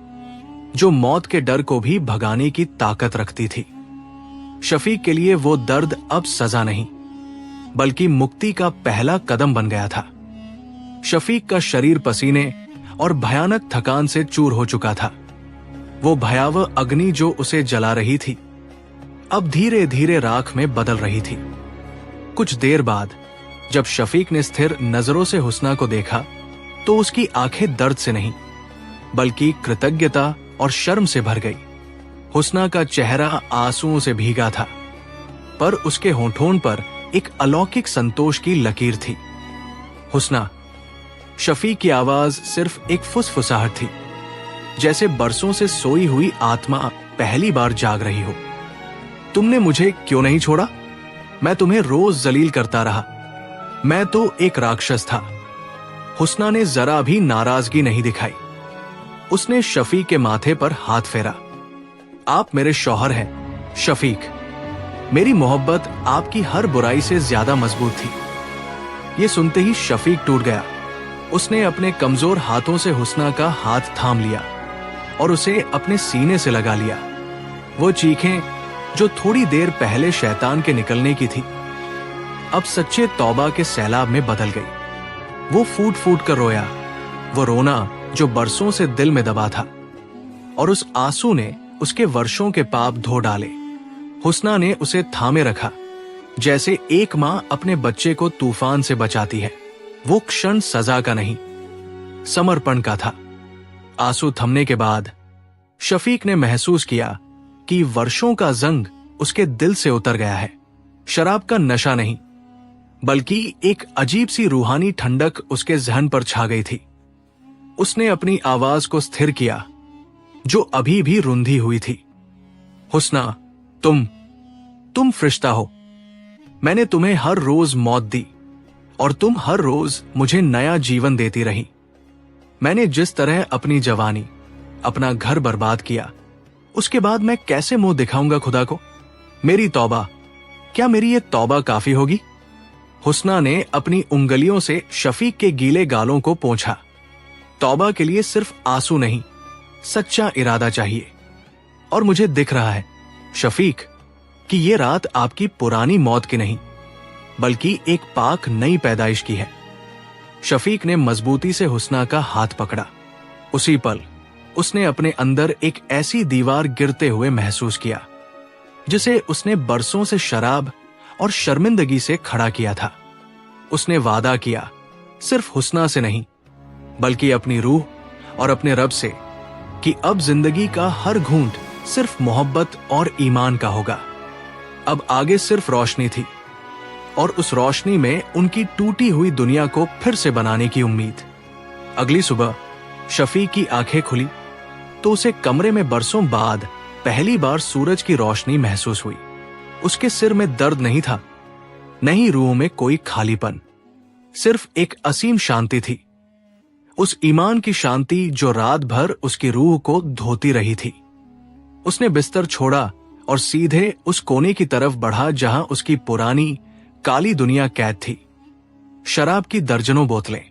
S1: जो मौत के डर को भी भगाने की ताकत रखती थी। शफीक के लिए वो दर्द अब सजा नहीं, बल्कि मुक्ति का पहला कदम बन गया था। शफीक का शरीर पसीने और भयानक थकान से चूर हो चुका था। वो भयावह अग्नि जो उसे जला रही थी, अब धीरे धीरे राख में बदल रही थी। कुछ देर बाद जब शफीक ने स्थिर नजरों से हुस्ना को देखा, तो उसकी आंखें दर्द से नहीं, बल्कि कृतज्ञता और शर्म से भर गई। हुस्ना का चेहरा आंसुओं से भीगा था, पर उसके होठों पर एक अलौकिक संतोष की लकीर थी। हुस्ना, शफीक की आवाज सिर्फ एक फुसफुसाहट थी, जैसे बरसों से सोई हुई आत्मा पहली बार जाग रही हो। तुमने मुझे क्यों नहीं छोड़ा? मैं तुम्हें रोज जलील करता रहा। मैं तो एक राक्षस था। हुस्ना ने जरा भी नाराजगी नहीं दिखाई। उसने शफीक के माथे पर हाथ फेरा। आप मेरे शौहर हैं शफीक। मेरी मोहब्बत आपकी हर बुराई से ज्यादा मजबूत थी। ये सुनते ही शफीक टूट गया। उसने अपने कमजोर हाथों से हुस्ना का हाथ थाम लिया और उसे अपने सीने से लगा लिया। वो चीखें जो थोड़ी देर पहले शैतान के निकलने की थी, अब सच्चे तौबा के सैलाब में बदल गई। वो फूट फूट कर रोया, वो रोना जो बरसों से दिल में दबा था, और उस आंसू ने उसके वर्षों के पाप धो डाले। हुस्ना ने उसे थामे रखा, जैसे एक मां अपने बच्चे को तूफान से बचाती है। वो क्षण सजा का नहीं, समर्पण का था। आंसू थमने के बाद शफीक ने महसूस किया कि वर्षों का जंग उसके दिल से उतर गया है। शराब का नशा नहीं, बल्कि एक अजीब सी रूहानी ठंडक उसके जहन पर छा गई थी। उसने अपनी आवाज को स्थिर किया, जो अभी भी रुंधी हुई थी। हुस्ना, तुम फरिश्ता हो। मैंने तुम्हें हर रोज मौत दी और तुम हर रोज मुझे नया जीवन देती रही। मैंने जिस तरह अपनी जवानी, अपना घर बर्बाद किया, उसके बाद मैं कैसे मुंह दिखाऊंगा खुदा को? मेरी तौबा, क्या मेरी ये तौबा काफी होगी? हुस्ना ने अपनी उंगलियों से शफीक के गीले गालों को पोंछा। तौबा के लिए सिर्फ आंसू नहीं, सच्चा इरादा चाहिए। और मुझे दिख रहा है शफीक कि ये रात आपकी पुरानी मौत की नहीं, बल्कि एक पाक नई पैदाइश की है। शफीक ने मजबूती से हुस्ना का हाथ पकड़ा। उसी पल उसने अपने अंदर एक ऐसी दीवार गिरते हुए महसूस किया जिसे उसने बरसों से शराब और शर्मिंदगी से खड़ा किया था। उसने वादा किया, सिर्फ हुस्ना से नहीं बल्कि अपनी रूह और अपने रब से, कि अब जिंदगी का हर घूंट सिर्फ मोहब्बत और ईमान का होगा। अब आगे सिर्फ रोशनी थी, और उस रोशनी में उनकी टूटी हुई दुनिया को फिर से बनाने की उम्मीद। अगली सुबह शफीक की आंखें खुली तो उसे कमरे में बरसों बाद पहली बार सूरज की रोशनी महसूस हुई। उसके सिर में दर्द नहीं था, नहीं रूह में कोई खालीपन, सिर्फ एक असीम शांति थी। उस ईमान की शांति जो रात भर उसकी रूह को धोती रही थी। उसने बिस्तर छोड़ा और सीधे उस कोने की तरफ बढ़ा जहां उसकी पुरानी काली दुनिया कैद थी। शराब की दर्जनों बोतलें।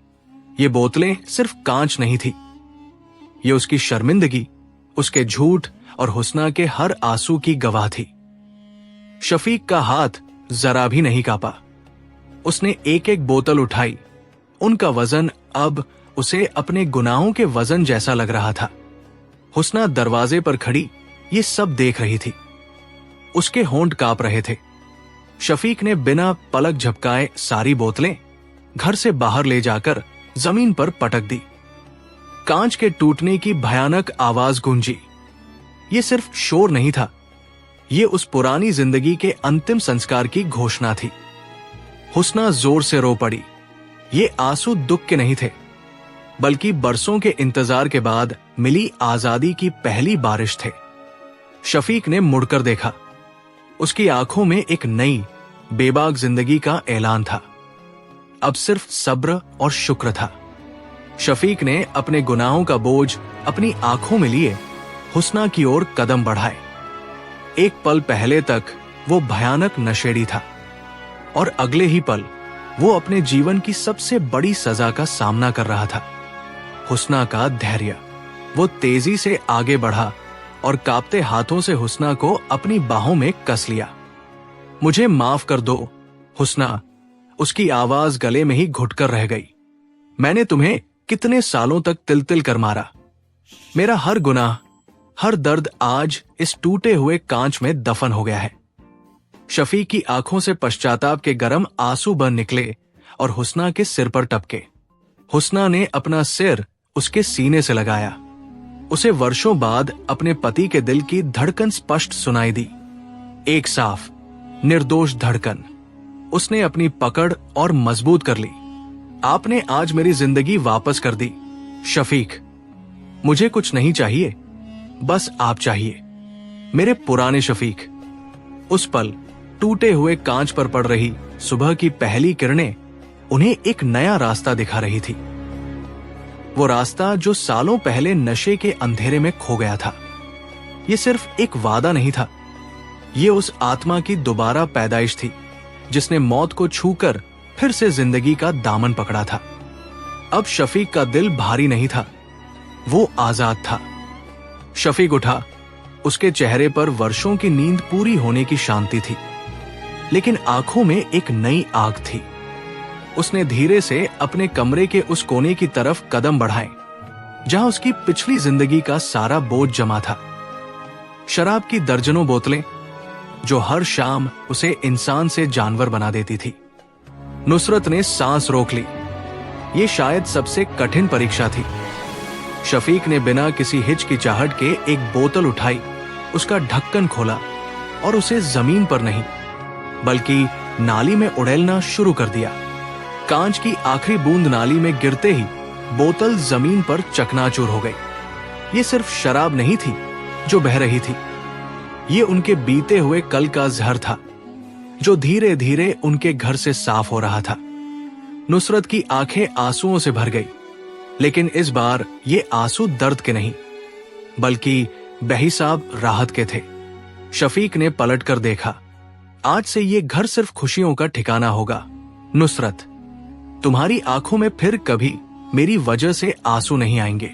S1: ये बोतलें सिर्फ कांच नहीं थी, ये उसकी शर्मिंदगी, उसके झूठ और हुस्ना के हर आंसू की गवाह थी। शफीक का हाथ जरा भी नहीं कांपा। उसने एक एक बोतल उठाई। उनका वजन अब उसे अपने गुनाहों के वजन जैसा लग रहा था। हुस्ना दरवाजे पर खड़ी ये सब देख रही थी। उसके होंठ कांप रहे थे। शफीक ने बिना पलक झपकाए सारी बोतलें घर से बाहर ले जाकर जमीन पर पटक दी। कांच के टूटने की भयानक आवाज गूंजी। ये सिर्फ शोर नहीं था, ये उस पुरानी जिंदगी के अंतिम संस्कार की घोषणा थी। हुस्ना जोर से रो पड़ी। ये आंसू दुख के नहीं थे, बल्कि बरसों के इंतजार के बाद मिली आजादी की पहली बारिश थे। शफीक ने मुड़कर देखा। उसकी आंखों में एक नई बेबाक जिंदगी का ऐलान था। अब सिर्फ सब्र और शुक्र था। शफीक ने अपने गुनाहों का बोझ अपनी आंखों में लिए हुस्ना की ओर कदम बढ़ाए। एक पल पहले तक वो भयानक नशेड़ी था, और अगले ही पल वो अपने जीवन की सबसे बड़ी सजा का सामना कर रहा था। हुस्ना का धैर्य। वो तेजी से आगे बढ़ा और कांपते हाथों से हुस्ना को अपनी बाहों में कस लिया। मुझे माफ कर दो हुस्ना। उसकी आवाज गले में ही घुटकर रह गई। मैंने तुम्हें कितने सालों तक तिल तिल कर मारा। मेरा हर गुनाह, हर दर्द आज इस टूटे हुए कांच में दफन हो गया है। शफीक की आंखों से पश्चाताप के गर्म आंसू बन निकले और हुस्ना के सिर पर टपके। हुस्ना ने अपना सिर उसके सीने से लगाया। उसे वर्षों बाद अपने पति के दिल की धड़कन स्पष्ट सुनाई दी। एक साफ, निर्दोष धड़कन। उसने अपनी पकड़ और मजबूत कर ली। आपने आज मेरी जिंदगी वापस कर दी शफीक। मुझे कुछ नहीं चाहिए, बस आप चाहिए, मेरे पुराने शफीक। उस पल टूटे हुए कांच पर पड़ रही सुबह की पहली किरणें उन्हें एक नया रास्ता दिखा रही थी। वो रास्ता जो सालों पहले नशे के अंधेरे में खो गया था। ये सिर्फ एक वादा नहीं था, ये उस आत्मा की दोबारा पैदाइश थी जिसने मौत को छूकर फिर से जिंदगी का दामन पकड़ा था। अब शफीक का दिल भारी नहीं था, वो आजाद था। शफीक उठा। उसके चेहरे पर वर्षों की नींद पूरी होने की शांति थी, लेकिन आंखों में एक नई आग थी। उसने धीरे से अपने कमरे के उस कोने की तरफ कदम बढ़ाए जहां उसकी पिछली जिंदगी का सारा बोझ जमा था। शराब की दर्जनों बोतलें जो हर शाम उसे इंसान से जानवर बना देती थी। नुसरत ने सांस रोक ली। ये शायद सबसे कठिन परीक्षा थी। शफीक ने बिना किसी हिचकिचाहट के एक बोतल उठाई, उसका ढक्कन खोला और उसे जमीन पर नहीं बल्कि नाली में उड़ेलना शुरू कर दिया। कांच की आखिरी बूंद नाली में गिरते ही बोतल जमीन पर चकनाचूर हो गई। ये सिर्फ शराब नहीं थी जो बह रही थी, ये उनके बीते हुए कल का जहर था जो धीरे धीरे उनके घर से साफ हो रहा था। नुसरत की आंखें आंसुओं से भर गई, लेकिन इस बार ये आंसू दर्द के नहीं बल्कि बेहिसाब राहत के थे। शफीक ने पलटकर देखा। आज से ये घर सिर्फ खुशियों का ठिकाना होगा। नुसरत, तुम्हारी आंखों में फिर कभी मेरी वजह से आंसू नहीं आएंगे।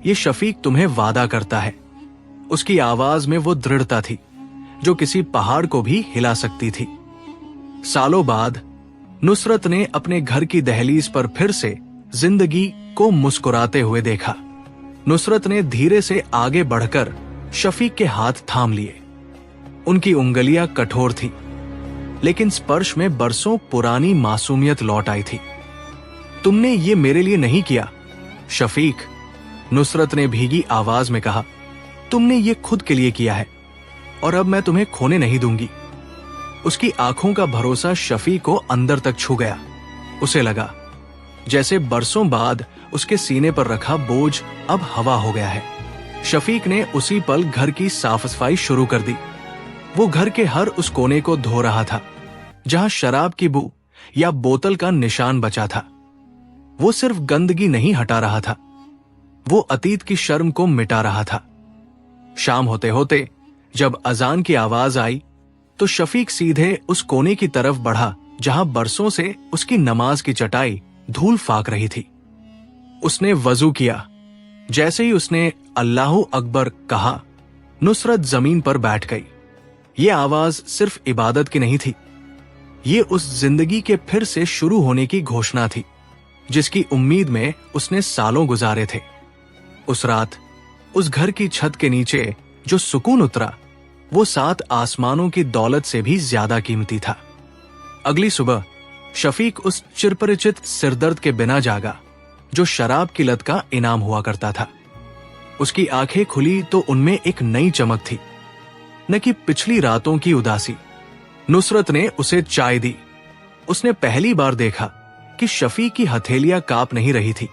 S1: ये शफीक तुम्हें वादा करता है। उसकी आवाज में वो दृढ़ता थी जो किसी पहाड़ को भी हिला सकती थी। सालों बाद नुसरत ने अपने घर की दहलीज पर फिर से जिंदगी को मुस्कुराते हुए देखा। नुसरत ने धीरे से आगे बढ़कर शफीक के हाथ थाम लिए। उनकी उंगलियां कठोर थी, लेकिन स्पर्श में बरसों पुरानी मासूमियत लौट आई थी। तुमने ये मेरे लिए नहीं किया शफीक, नुसरत ने भीगी आवाज में कहा। तुमने ये खुद के लिए किया है और अब मैं तुम्हें खोने नहीं दूंगी। उसकी आंखों का भरोसा शफीक को अंदर तक छू गया। उसे लगा जैसे बरसों बाद उसके सीने पर रखा बोझ अब हवा हो गया है। शफीक ने उसी पल घर की साफ सफाई शुरू कर दी। वो घर के हर उस कोने को धो रहा था जहां शराब की बू या बोतल का निशान बचा था। वो सिर्फ गंदगी नहीं हटा रहा था, वो अतीत की शर्म को मिटा रहा था। शाम होते होते जब अजान की आवाज आई तो शफीक सीधे उस कोने की तरफ बढ़ा जहां बरसों से उसकी नमाज की चटाई धूल फाक रही थी। उसने वजू किया। जैसे ही उसने अल्लाहु अकबर कहा, नुसरत जमीन पर बैठ गई। ये आवाज सिर्फ इबादत की नहीं थी, ये उस जिंदगी के फिर से शुरू होने की घोषणा थी जिसकी उम्मीद में उसने सालों गुजारे थे। उस रात उस घर की छत के नीचे जो सुकून उतरा वो 7 आसमानों की दौलत से भी ज्यादा कीमती था। अगली सुबह शफीक उस चिरपरिचित सिरदर्द के बिना जागा जो शराब की लत का इनाम हुआ करता था। उसकी आंखें खुली तो उनमें एक नई चमक थी, न कि पिछली रातों की उदासी। नुसरत ने उसे चाय दी। उसने पहली बार देखा कि शफीक की हथेलियां कांप नहीं रही थी,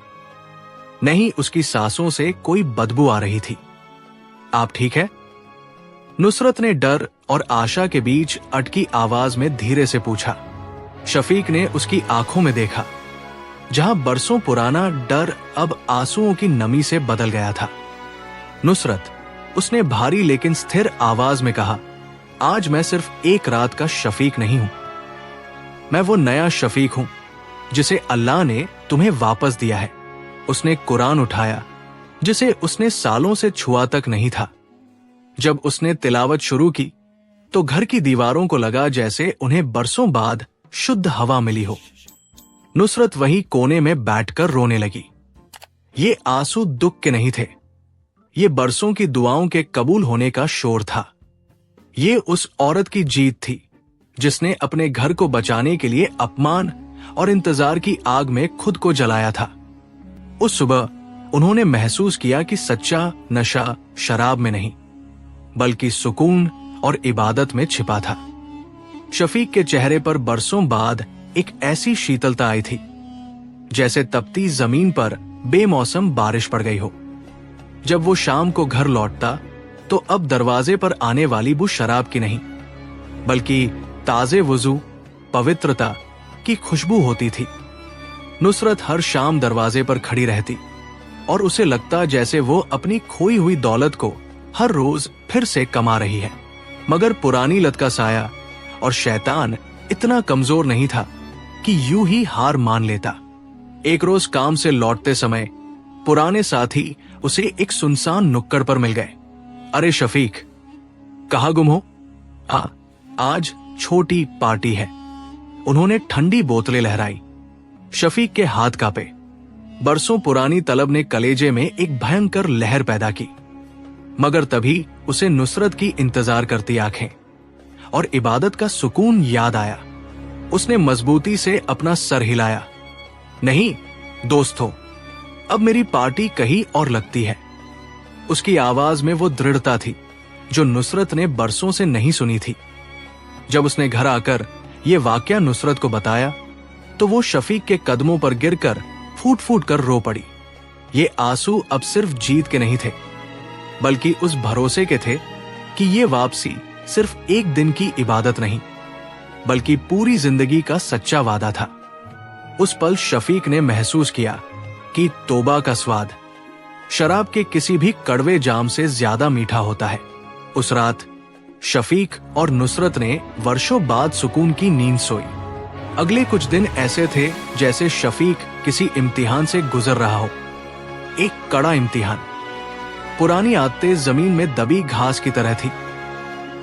S1: नहीं उसकी सांसों से कोई बदबू आ रही थी। आप ठीक है? नुसरत ने डर और आशा के बीच अटकी आवाज में धीरे से पूछा। शफीक ने उसकी आंखों में देखा जहां बरसों पुराना डर अब आंसुओं की नमी से बदल गया था। नुसरत, उसने भारी लेकिन स्थिर आवाज में कहा, आज मैं सिर्फ एक रात का शफीक नहीं हूं, मैं वो नया शफीक हूं जिसे अल्लाह ने तुम्हें वापस दिया है। उसने कुरान उठाया जिसे उसने सालों से छुआ तक नहीं था। जब उसने तिलावत शुरू की तो घर की दीवारों को लगा जैसे उन्हें बरसों बाद शुद्ध हवा मिली हो। नुसरत वहीं कोने में बैठकर रोने लगी। ये आंसू दुख के नहीं थे, ये बरसों की दुआओं के कबूल होने का शोर था। ये उस औरत की जीत थी जिसने अपने घर को बचाने के लिए अपमान और इंतजार की आग में खुद को जलाया था। उस सुबह उन्होंने महसूस किया कि सच्चा नशा शराब में नहीं बल्कि सुकून और इबादत में छिपा था। शफीक के चेहरे पर बरसों बाद एक ऐसी शीतलता आई थी जैसे तपती जमीन पर बेमौसम बारिश पड़ गई हो। जब वो शाम को घर लौटता तो अब दरवाजे पर आने वाली वो शराब की नहीं बल्कि ताजे वुजू, पवित्रता की खुशबू होती थी। नुसरत हर शाम दरवाजे पर खड़ी रहती और उसे लगता जैसे वो अपनी खोई हुई दौलत को हर रोज फिर से कमा रही है। मगर पुरानी लत का साया और शैतान इतना कमजोर नहीं था कि यूं ही हार मान लेता। एक रोज काम से लौटते समय पुराने साथी उसे एक सुनसान नुक्कड़ पर मिल गए। अरे शफीक, कहाँ गुम हो? आज छोटी पार्टी है। उन्होंने ठंडी बोतलें लहराई। शफीक के हाथ कांपे। बरसों पुरानी तलब ने कलेजे में एक भयंकर लहर पैदा की। मगर तभी उसे नुसरत की इंतजार करती आंखें और इबादत का सुकून याद आया। उसने मजबूती से अपना सर हिलाया। नहीं दोस्तों, अब मेरी पार्टी कहीं और लगती है। उसकी आवाज में वो दृढ़ता थी जो नुसरत ने बरसों से नहीं सुनी थी। जब उसने घर आकर ये वाकया नुसरत को बताया तो वो शफीक के कदमों पर गिरकर फूट फूट कर रो पड़ी। ये आंसू अब सिर्फ जीत के नहीं थे बल्कि उस भरोसे के थे कि ये वापसी सिर्फ एक दिन की इबादत नहीं बल्कि पूरी जिंदगी का सच्चा वादा था। उस पल शफीक ने महसूस किया कि तौबा का स्वाद शराब के किसी भी कड़वे जाम से ज्यादा मीठा होता है। उस रात शफीक और नुसरत ने वर्षों बाद सुकून की नींद सोई। अगले कुछ दिन ऐसे थे जैसे शफीक किसी इम्तिहान से गुजर रहा हो, एक कड़ा इम्तिहान। पुरानी आदतें जमीन में दबी घास की तरह थी,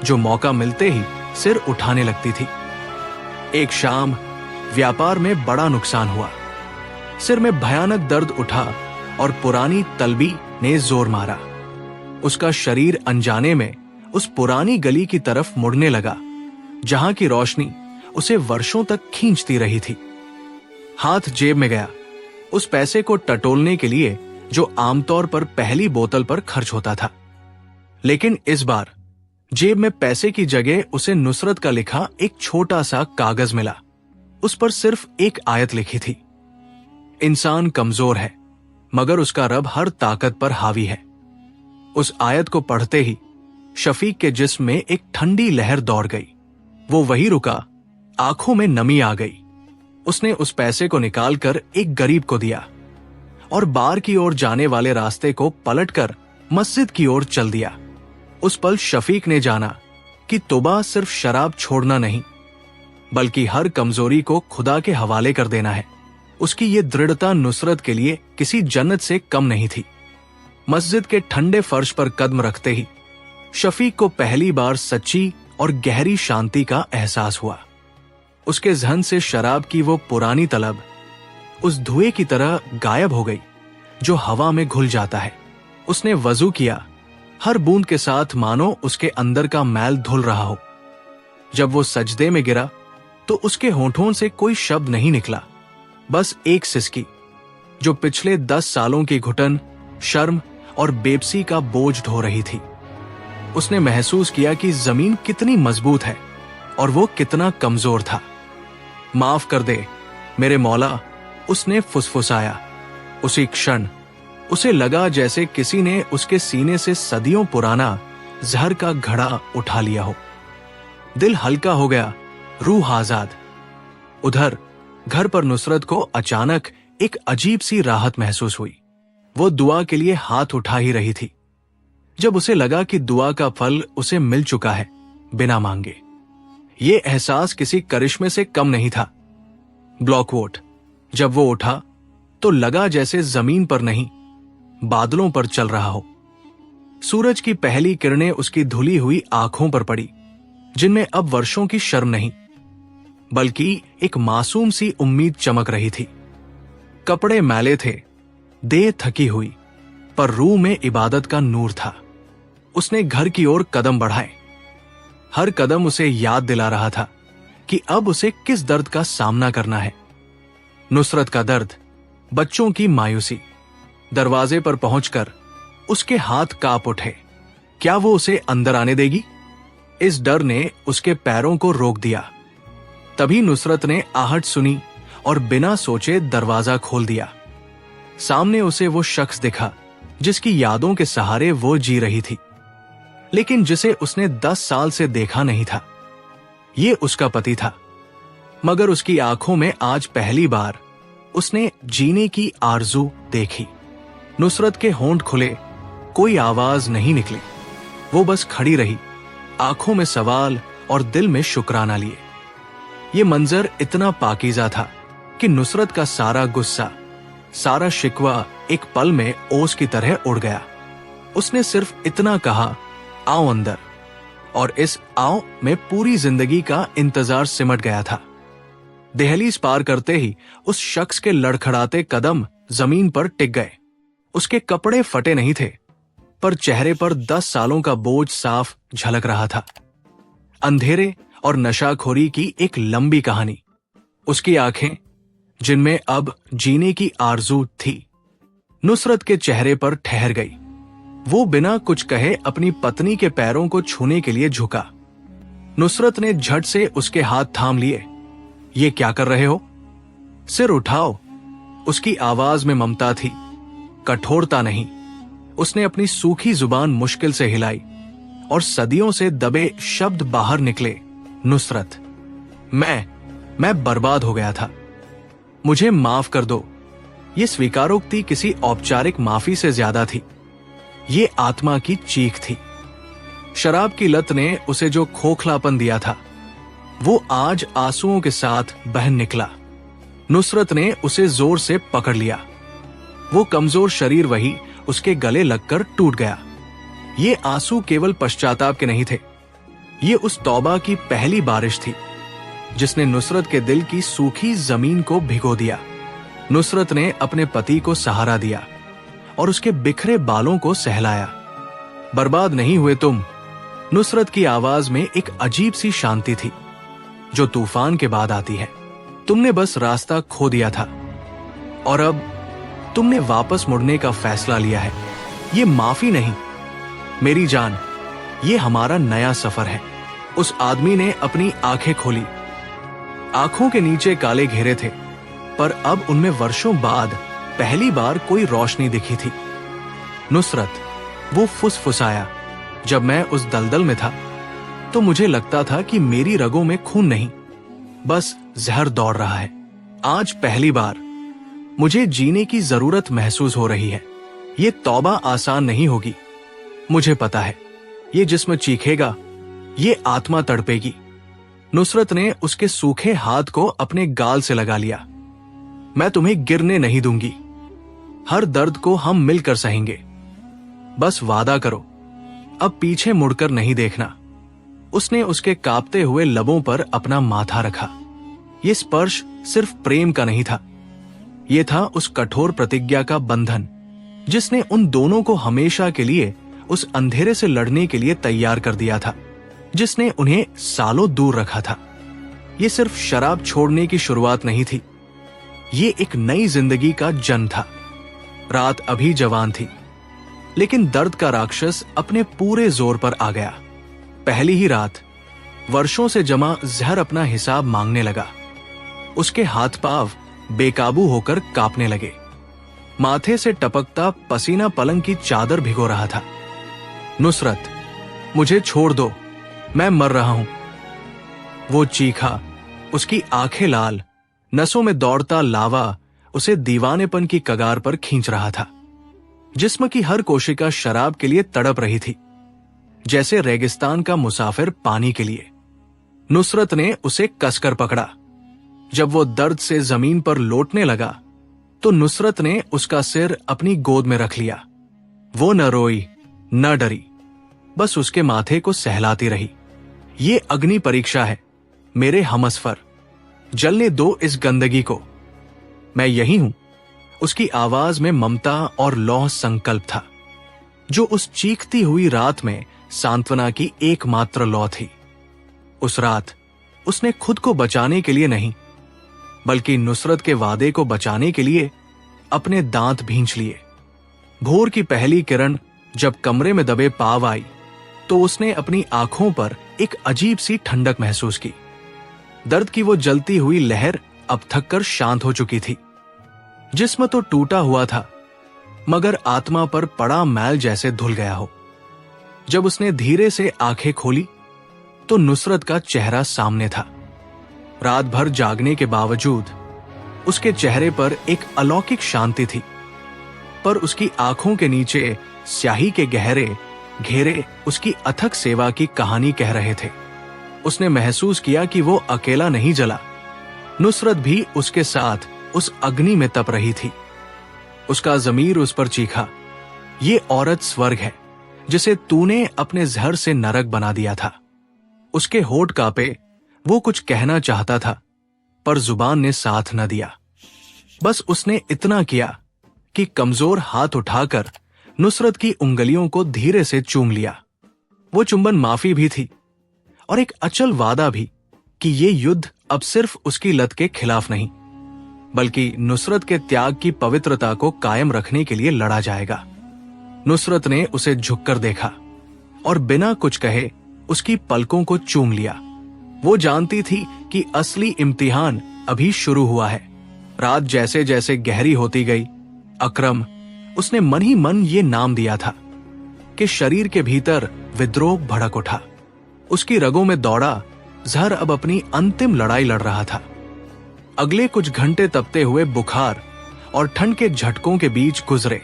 S1: जो मौका मिलते ही सिर उठाने लगती थी। एक शाम व्यापार में बड़ा नुकसान हुआ, सिर में भयानक दर्द उठा और पुरानी तलबी ने जोर मारा। उसका शरीर अनजाने में उस पुरानी गली की तरफ मुड़ने लगा, जहां की रोशनी उसे वर्षों तक खींचती रही थी। हाथ जेब में गया, उस पैसे को टटोलने के लिए जो आमतौर पर पहली बोतल पर खर्च होता था। लेकिन इस बार जेब में पैसे की जगह उसे नुसरत का लिखा एक छोटा सा कागज मिला। उस पर सिर्फ एक आयत लिखी थी, इंसान कमजोर है मगर उसका रब हर ताकत पर हावी है। उस आयत को पढ़ते ही शफीक के जिस्म में एक ठंडी लहर दौड़ गई। वो वहीं रुका, आंखों में नमी आ गई। उसने उस पैसे को निकालकर एक गरीब को दिया और बार की ओर जाने वाले रास्ते को पलटकर मस्जिद की ओर चल दिया। उस पल शफीक ने जाना कि तौबा सिर्फ शराब छोड़ना नहीं, बल्कि हर कमजोरी को खुदा के हवाले कर देना है। उसकी ये दृढ़ता नुसरत के लिए किसी जन्नत से कम नहीं थी। मस्जिद के ठंडे फर्श पर कदम रखते ही शफीक को पहली बार सच्ची और गहरी शांति का एहसास हुआ। उसके जहन से शराब की वो पुरानी तलब उस धुएं की तरह गायब हो गई जो हवा में घुल जाता है। उसने वजू किया, हर बूंद के साथ मानो उसके अंदर का मैल धुल रहा हो। जब वो सजदे में गिरा तो उसके होंठों से कोई शब्द नहीं निकला, बस एक सिसकी जो पिछले 10 सालों की घुटन, शर्म और बेबसी का बोझ ढो रही थी। उसने महसूस किया कि जमीन कितनी मजबूत है और वो कितना कमजोर था। माफ कर दे मेरे मौला, उसने फुसफुसाया। उसी क्षण उसे लगा जैसे किसी ने उसके सीने से सदियों पुराना जहर का घड़ा उठा लिया हो। दिल हल्का हो गया, रूह आजाद। उधर घर पर नुसरत को अचानक एक अजीब सी राहत महसूस हुई। वो दुआ के लिए हाथ उठा ही रही थी जब उसे लगा कि दुआ का फल उसे मिल चुका है बिना मांगे। ये एहसास किसी करिश्मे से कम नहीं था। ब्लॉकवोट जब वो उठा तो लगा जैसे जमीन पर नहीं, बादलों पर चल रहा हो। सूरज की पहली किरणें उसकी धुली हुई आंखों पर पड़ी, जिनमें अब वर्षों की शर्म नहीं बल्कि एक मासूम सी उम्मीद चमक रही थी। कपड़े मैले थे, देह थकी हुई, पर रूह में इबादत का नूर था। उसने घर की ओर कदम बढ़ाए। हर कदम उसे याद दिला रहा था कि अब उसे किस दर्द का सामना करना है। नुसरत का दर्द, बच्चों की मायूसी। दरवाजे पर पहुंचकर उसके हाथ कांप उठे। क्या वो उसे अंदर आने देगी? इस डर ने उसके पैरों को रोक दिया। तभी नुसरत ने आहट सुनी और बिना सोचे दरवाजा खोल दिया। सामने उसे वो शख्स दिखा जिसकी यादों के सहारे वो जी रही थी, लेकिन जिसे उसने 10 साल से देखा नहीं था। ये उसका पति था, मगर उसकी आंखों में आज पहली बार उसने जीने की आरजू देखी। नुसरत के होंठ खुले, कोई आवाज नहीं निकली। वो बस खड़ी रही, आंखों में सवाल और दिल में शुक्राना लिए। ये मंजर इतना पाकीज़ा था कि नुसरत का सारा गुस्सा, सारा शिकवा एक पल में ओस की तरह उड़ गया। उसने सिर्फ इतना कहा, आओ अंदर, और इस आओ में पूरी जिंदगी का इंतजार सिमट गया था। दहलीज पार करते ही उस शख्स के लड़खड़ाते कदम जमीन पर टिक गए। उसके कपड़े फटे नहीं थे, पर चेहरे पर 10 सालों का बोझ साफ झलक रहा था। अंधेरे और नशाखोरी की एक लंबी कहानी। उसकी आंखें, जिनमें अब जीने की आरजू थी, नुसरत के चेहरे पर ठहर गई। वो बिना कुछ कहे अपनी पत्नी के पैरों को छूने के लिए झुका। नुसरत ने झट से उसके हाथ थाम लिए। ये क्या कर रहे हो? सिर उठाओ। उसकी आवाज में ममता थी, कठोरता नहीं। उसने अपनी सूखी जुबान मुश्किल से हिलाई और सदियों से दबे शब्द बाहर निकले, नुसरत, मैं बर्बाद हो गया था, मुझे माफ कर दो। ये स्वीकारोक्ति किसी औपचारिक माफी से ज्यादा थी। ये आत्मा की चीख थी। शराब की लत ने उसे जो खोखलापन दिया था, वो आज आंसुओं के साथ बहन निकला। नुसरत ने उसे जोर से पकड़ लिया। वो कमजोर शरीर वही उसके गले लगकर टूट गया। ये आंसू केवल पश्चाताप के नहीं थे, ये उस तौबा की पहली बारिश थी जिसने नुसरत के दिल की सूखी जमीन को भिगो दिया। नुसरत ने अपने पति को सहारा दिया और उसके बिखरे बालों को सहलाया। बर्बाद नहीं हुए तुम। नुसरत की आवाज में एक अजीब सी शांति थी जो तूफान के बाद आती है। तुमने बस रास्ता खो दिया था और अब तुमने वापस मुड़ने का फैसला लिया है। ये माफी नहीं मेरी जान, ये हमारा नया सफर है। उस आदमी ने अपनी आंखें खोली। आंखों के नीचे काले घेरे थे, पर अब उनमें वर्षों बाद पहली बार कोई रोशनी दिखी थी। नुसरत, वो फुसफुसाया, जब मैं उस दलदल में था तो मुझे लगता था कि मेरी रगों में खून नहीं, बस जहर दौड़ रहा है। आज पहली बार मुझे जीने की जरूरत महसूस हो रही है। ये तौबा आसान नहीं होगी, मुझे पता है। ये जिस्म चीखेगा, ये आत्मा तड़पेगी। नुसरत ने उसके सूखे हाथ को अपने गाल से लगा लिया। मैं तुम्हें गिरने नहीं दूंगी। हर दर्द को हम मिलकर सहेंगे। बस वादा करो, अब पीछे मुड़कर नहीं देखना। उसने उसके कांपते हुए लबों पर अपना माथा रखा। ये स्पर्श सिर्फ प्रेम का नहीं था, ये था उस कठोर प्रतिज्ञा का बंधन जिसने उन दोनों को हमेशा के लिए उस अंधेरे से लड़ने के लिए तैयार कर दिया था, जिसने उन्हें सालों दूर रखा था। ये सिर्फ शराब छोड़ने की शुरुआत नहीं थी, ये एक नई जिंदगी का जन्म था। रात अभी जवान थी, लेकिन दर्द का राक्षस अपने पूरे जोर पर आ गया। पहली ही रात वर्षों से जमा जहर अपना हिसाब मांगने लगा। उसके हाथ पांव बेकाबू होकर कांपने लगे। माथे से टपकता पसीना पलंग की चादर भिगो रहा था। नुसरत, मुझे छोड़ दो, मैं मर रहा हूं। वो चीखा, उसकी आंखें लाल, नसों में दौड़ता लावा उसे दीवानेपन की कगार पर खींच रहा था। जिस्म की हर कोशिका शराब के लिए तड़प रही थी, जैसे रेगिस्तान का मुसाफिर पानी के लिए। नुसरत ने उसे कसकर पकड़ा। जब वो दर्द से जमीन पर लौटने लगा तो नुसरत ने उसका सिर अपनी गोद में रख लिया। वो न रोई न डरी, बस उसके माथे को सहलाती रही। ये अग्नि परीक्षा है मेरे हमसफर, जलने दो इस गंदगी को। मैं यही हूं। उसकी आवाज में ममता और लौह संकल्प था, जो उस चीखती हुई रात में सांत्वना की एकमात्र लौ थी। उस रात उसने खुद को बचाने के लिए नहीं, बल्कि नुसरत के वादे को बचाने के लिए अपने दांत भींच लिए। भोर की पहली किरण जब कमरे में दबे पाव आई तो उसने अपनी आंखों पर एक अजीब सी ठंडक महसूस की। दर्द की वो जलती हुई लहर अब थक कर शांत हो चुकी थी। जिस्म तो टूटा हुआ था, मगर आत्मा पर पड़ा मैल जैसे धुल गया हो। जब उसने धीरे से आंखें खोली तो नुसरत का चेहरा सामने था। रात भर जागने के बावजूद उसके चेहरे पर एक अलौकिक शांति थी, पर उसकी आंखों के नीचे स्याही के गहरे घेरे उसकी अथक सेवा की कहानी कह रहे थे। उसने महसूस किया कि वो अकेला नहीं जला, नुसरत भी उसके साथ उस अग्नि में तप रही थी। उसका ज़मीर उस पर चीखा, ये औरत स्वर्ग है जिसे तूने अपने जहर से नरक बना दिया था। उसके होठ कांपे, वो कुछ कहना चाहता था, पर जुबान ने साथ न दिया। बस उसने इतना किया कि कमजोर हाथ उठाकर नुसरत की उंगलियों को धीरे से चूम लिया। वो चुंबन माफी भी थी और एक अचल वादा भी कि ये युद्ध अब सिर्फ उसकी लत के खिलाफ नहीं, बल्कि नुसरत के त्याग की पवित्रता को कायम रखने के लिए लड़ा जाएगा। नुसरत ने उसे झुककर देखा और बिना कुछ कहे उसकी पलकों को चूम लिया। वो जानती थी कि असली इम्तिहान अभी शुरू हुआ है। रात जैसे जैसे गहरी होती गई, अकरम, उसने मन ही मन ये नाम दिया था कि शरीर के भीतर विद्रोह भड़क उठा। उसकी रगों में दौड़ा जहर अब अपनी अंतिम लड़ाई लड़ रहा था। अगले कुछ घंटे तपते हुए बुखार और ठंड के झटकों के बीच गुजरे।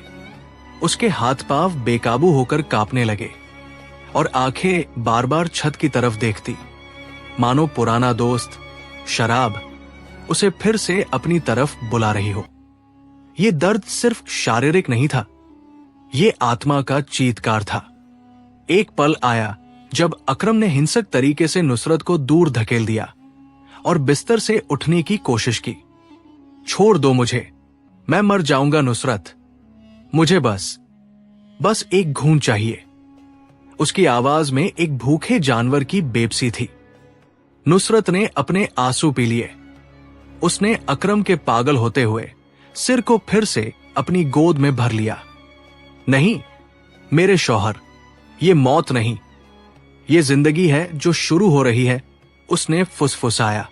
S1: उसके हाथ पांव बेकाबू होकर कांपने लगे और आंखें बार बार छत की तरफ देखती, मानो पुराना दोस्त शराब उसे फिर से अपनी तरफ बुला रही हो। ये दर्द सिर्फ शारीरिक नहीं था, ये आत्मा का चीत्कार था। एक पल आया जब अकरम ने हिंसक तरीके से नुसरत को दूर धकेल दिया और बिस्तर से उठने की कोशिश की। छोड़ दो मुझे, मैं मर जाऊंगा नुसरत, मुझे बस एक घूंट चाहिए। उसकी आवाज में एक भूखे जानवर की बेबसी थी। नुसरत ने अपने आंसू पी लिए। उसने अकरम के पागल होते हुए सिर को फिर से अपनी गोद में भर लिया। नहीं मेरे शौहर, ये मौत नहीं, ये जिंदगी है जो शुरू हो रही है, उसने फुसफुसाया।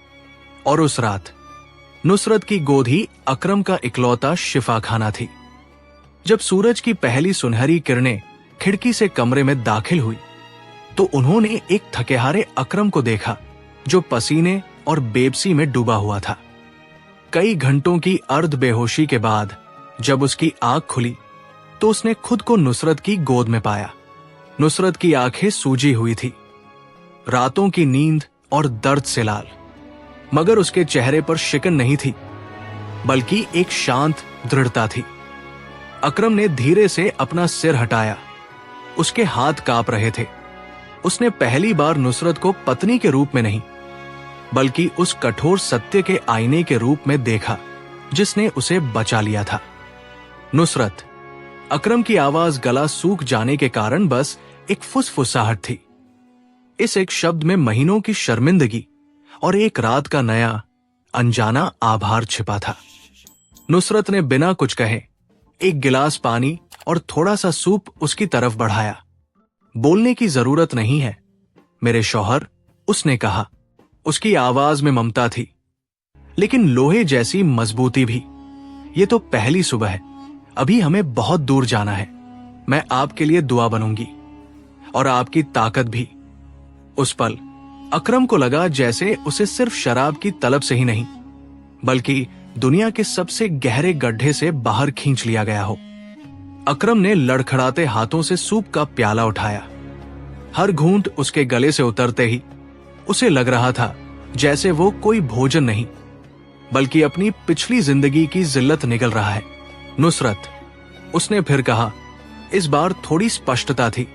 S1: और उस रात नुसरत की गोद ही अकरम का इकलौता शिफाखाना थी। जब सूरज की पहली सुनहरी किरणें खिड़की से कमरे में दाखिल हुई तो उन्होंने एक थकेहारे अकरम को देखा जो पसीने और बेबसी में डूबा हुआ था। कई घंटों की अर्ध बेहोशी के बाद जब उसकी आंख खुली तो उसने खुद को नुसरत की गोद में पाया। नुसरत की आंखें सूजी हुई थी, रातों की नींद और दर्द से लाल, मगर उसके चेहरे पर शिकन नहीं थी, बल्कि एक शांत दृढ़ता थी। अकरम ने धीरे से अपना सिर हटाया। उसके हाथ कांप रहे थे। उसने पहली बार नुसरत को पत्नी के रूप में नहीं, बल्कि उस कठोर सत्य के आईने के रूप में देखा जिसने उसे बचा लिया था। नुसरत, अकरम की आवाज गला सूख जाने के कारण बस एक फुसफुसाहट थी। इस एक शब्द में महीनों की शर्मिंदगी और एक रात का नया अनजाना आभार छिपा था। नुसरत ने बिना कुछ कहे एक गिलास पानी और थोड़ा सा सूप उसकी तरफ बढ़ाया। बोलने की जरूरत नहीं है मेरे शौहर, उसने कहा। उसकी आवाज में ममता थी, लेकिन लोहे जैसी मजबूती भी। ये तो पहली सुबह है, अभी हमें बहुत दूर जाना है। मैं आपके लिए दुआ बनूंगी और आपकी ताकत भी। उस पल अकरम को लगा जैसे उसे सिर्फ शराब की तलब से ही नहीं, बल्कि दुनिया के सबसे गहरे गड्ढे से बाहर खींच लिया गया हो। अकरम ने लड़खड़ाते हाथों से सूप का प्याला उठाया। हर घूंट उसके गले से उतरते ही उसे लग रहा था जैसे वो कोई भोजन नहीं, बल्कि अपनी पिछली जिंदगी की जिल्लत निगल रहा है। नुसरत, उसने फिर कहा, इस बार थोड़ी स्पष्टता थी।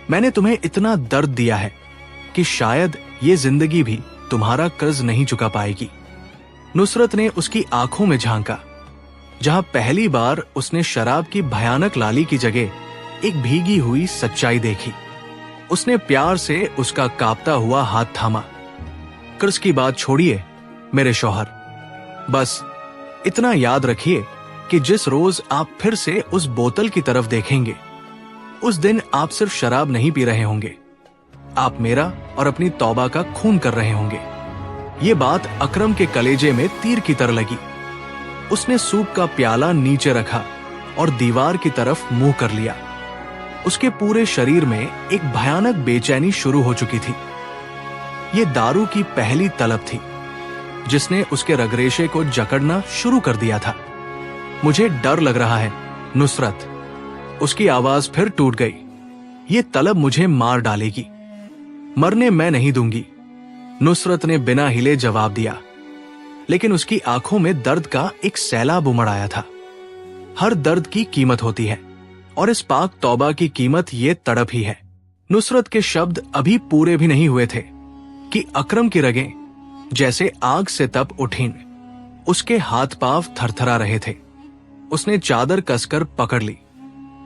S1: मैंने तुम्हें इतना दर्द दिया है कि शायद ये जिंदगी भी तुम्हारा कर्ज नहीं चुका पाएगी। नुसरत ने उसकी आंखों में झांका, जहां पहली बार उसने शराब की भयानक लाली की जगह एक भीगी हुई सच्चाई देखी। उसने प्यार से उसका कांपता हुआ हाथ थामा। कर्ज की बात छोड़िए मेरे शौहर, बस इतना याद रखिए कि जिस रोज आप फिर से उस बोतल की तरफ देखेंगे, उस दिन आप सिर्फ शराब नहीं पी रहे होंगे, आप मेरा और अपनी तौबा का खून कर रहे होंगे। ये बात अकरम के कलेजे में तीर की तरह लगी। उसने सूप का प्याला नीचे रखा और दीवार की तरफ मुंह कर लिया। उसके पूरे शरीर में एक भयानक बेचैनी शुरू हो चुकी थी। ये दारू की पहली तलब थी जिसने उसके रगरेशे को जकड़ना शुरू कर दिया था। मुझे डर लग रहा है नुसरत, उसकी आवाज फिर टूट गई। ये तलब मुझे मार डालेगी, मरने मैं नहीं दूंगी, नुसरत ने बिना हिले जवाब दिया। लेकिन उसकी आंखों में दर्द का एक सैलाब उमड़ आया था। हर दर्द की कीमत होती है और इस पाक तौबा की कीमत ये तड़प ही है। नुसरत के शब्द अभी पूरे भी नहीं हुए थे कि अकरम की रगें जैसे आग से तप उठीं। उसके हाथ पांव थरथरा रहे थे। उसने चादर कसकर पकड़ ली,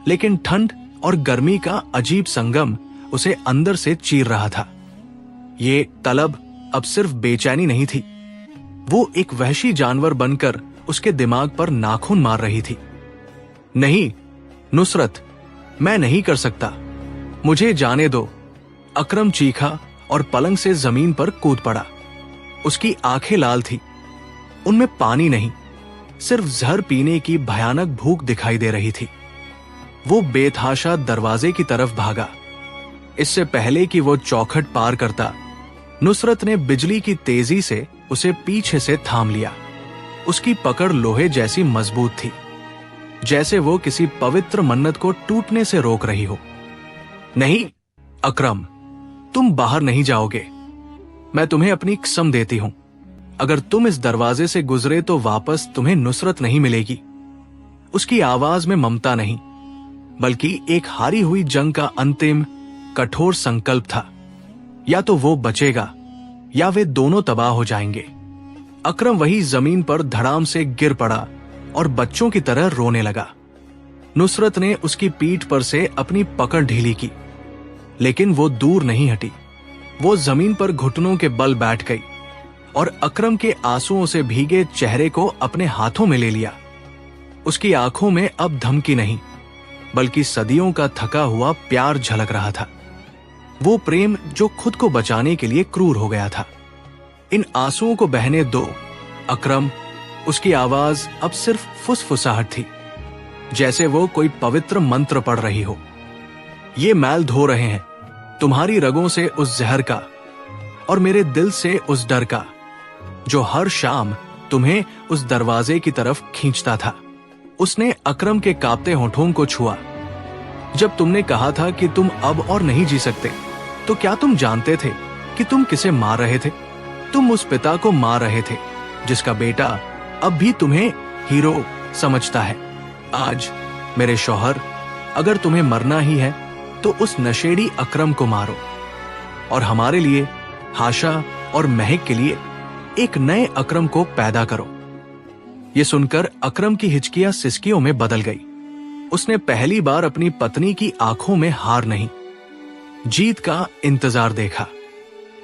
S1: लेकिन ठंड और गर्मी का अजीब संगम उसे अंदर से चीर रहा था। ये तलब अब सिर्फ बेचैनी नहीं थी, वो एक वहशी जानवर बनकर उसके दिमाग पर नाखून मार रही थी। नहीं नुसरत, मैं नहीं कर सकता, मुझे जाने दो। अकरम चीखा और पलंग से जमीन पर कूद पड़ा। उसकी आंखें लाल थी, उनमें पानी नहीं, सिर्फ जहर पीने की भयानक भूख दिखाई दे रही थी। वो बेतहाशा दरवाजे की तरफ भागा। इससे पहले कि वो चौखट पार करता, नुसरत ने बिजली की तेजी से उसे पीछे से थाम लिया। उसकी पकड़ लोहे जैसी मजबूत थी, जैसे वो किसी पवित्र मन्नत को टूटने से रोक रही हो। नहीं अकरम, तुम बाहर नहीं जाओगे, मैं तुम्हें अपनी कसम देती हूं। अगर तुम इस दरवाजे से गुजरे तो वापस तुम्हें नुसरत नहीं मिलेगी। उसकी आवाज में ममता नहीं, बल्कि एक हारी हुई जंग का अंतिम कठोर संकल्प था। या तो वो बचेगा या वे दोनों तबाह हो जाएंगे। अकरम वही जमीन पर धड़ाम से गिर पड़ा और बच्चों की तरह रोने लगा। नुसरत ने उसकी पीठ पर से अपनी पकड़ ढीली की, लेकिन वो दूर नहीं हटी। वो जमीन पर घुटनों के बल बैठ गई और अकरम के आंसुओं से भीगे चेहरे को अपने हाथों में ले लिया। उसकी आंखों में अब धमकी नहीं, बल्कि सदियों का थका हुआ प्यार झलक रहा था। वो प्रेम जो खुद को बचाने के लिए क्रूर हो गया था। इन आंसुओं को बहने दो अकरम। उसकी आवाज अब सिर्फ फुसफुसाहट थी, जैसे वो कोई पवित्र मंत्र पढ़ रही हो। ये मैल धो रहे हैं तुम्हारी रगों से उस जहर का, और मेरे दिल से उस डर का, जो हर शाम तुम्हें उस दरवाजे की तरफ खींचता था। उसने अकरम के कांपते होठों को छुआ। जब तुमने कहा था कि तुम अब और नहीं जी सकते, तो क्या तुम जानते थे कि तुम किसे मार रहे थे? तुम उस पिता को मार रहे थे जिसका बेटा अब भी तुम्हें हीरो समझता है। आज मेरे शौहर, अगर तुम्हें मरना ही है तो उस नशेड़ी अकरम को मारो, और हमारे लिए, हाशा और महक के लिए एक नए अकरम को पैदा करो। ये सुनकर अकरम की हिचकियां सिसकियों में बदल गई। उसने पहली बार अपनी पत्नी की आंखों में हार नहीं, जीत का इंतजार देखा।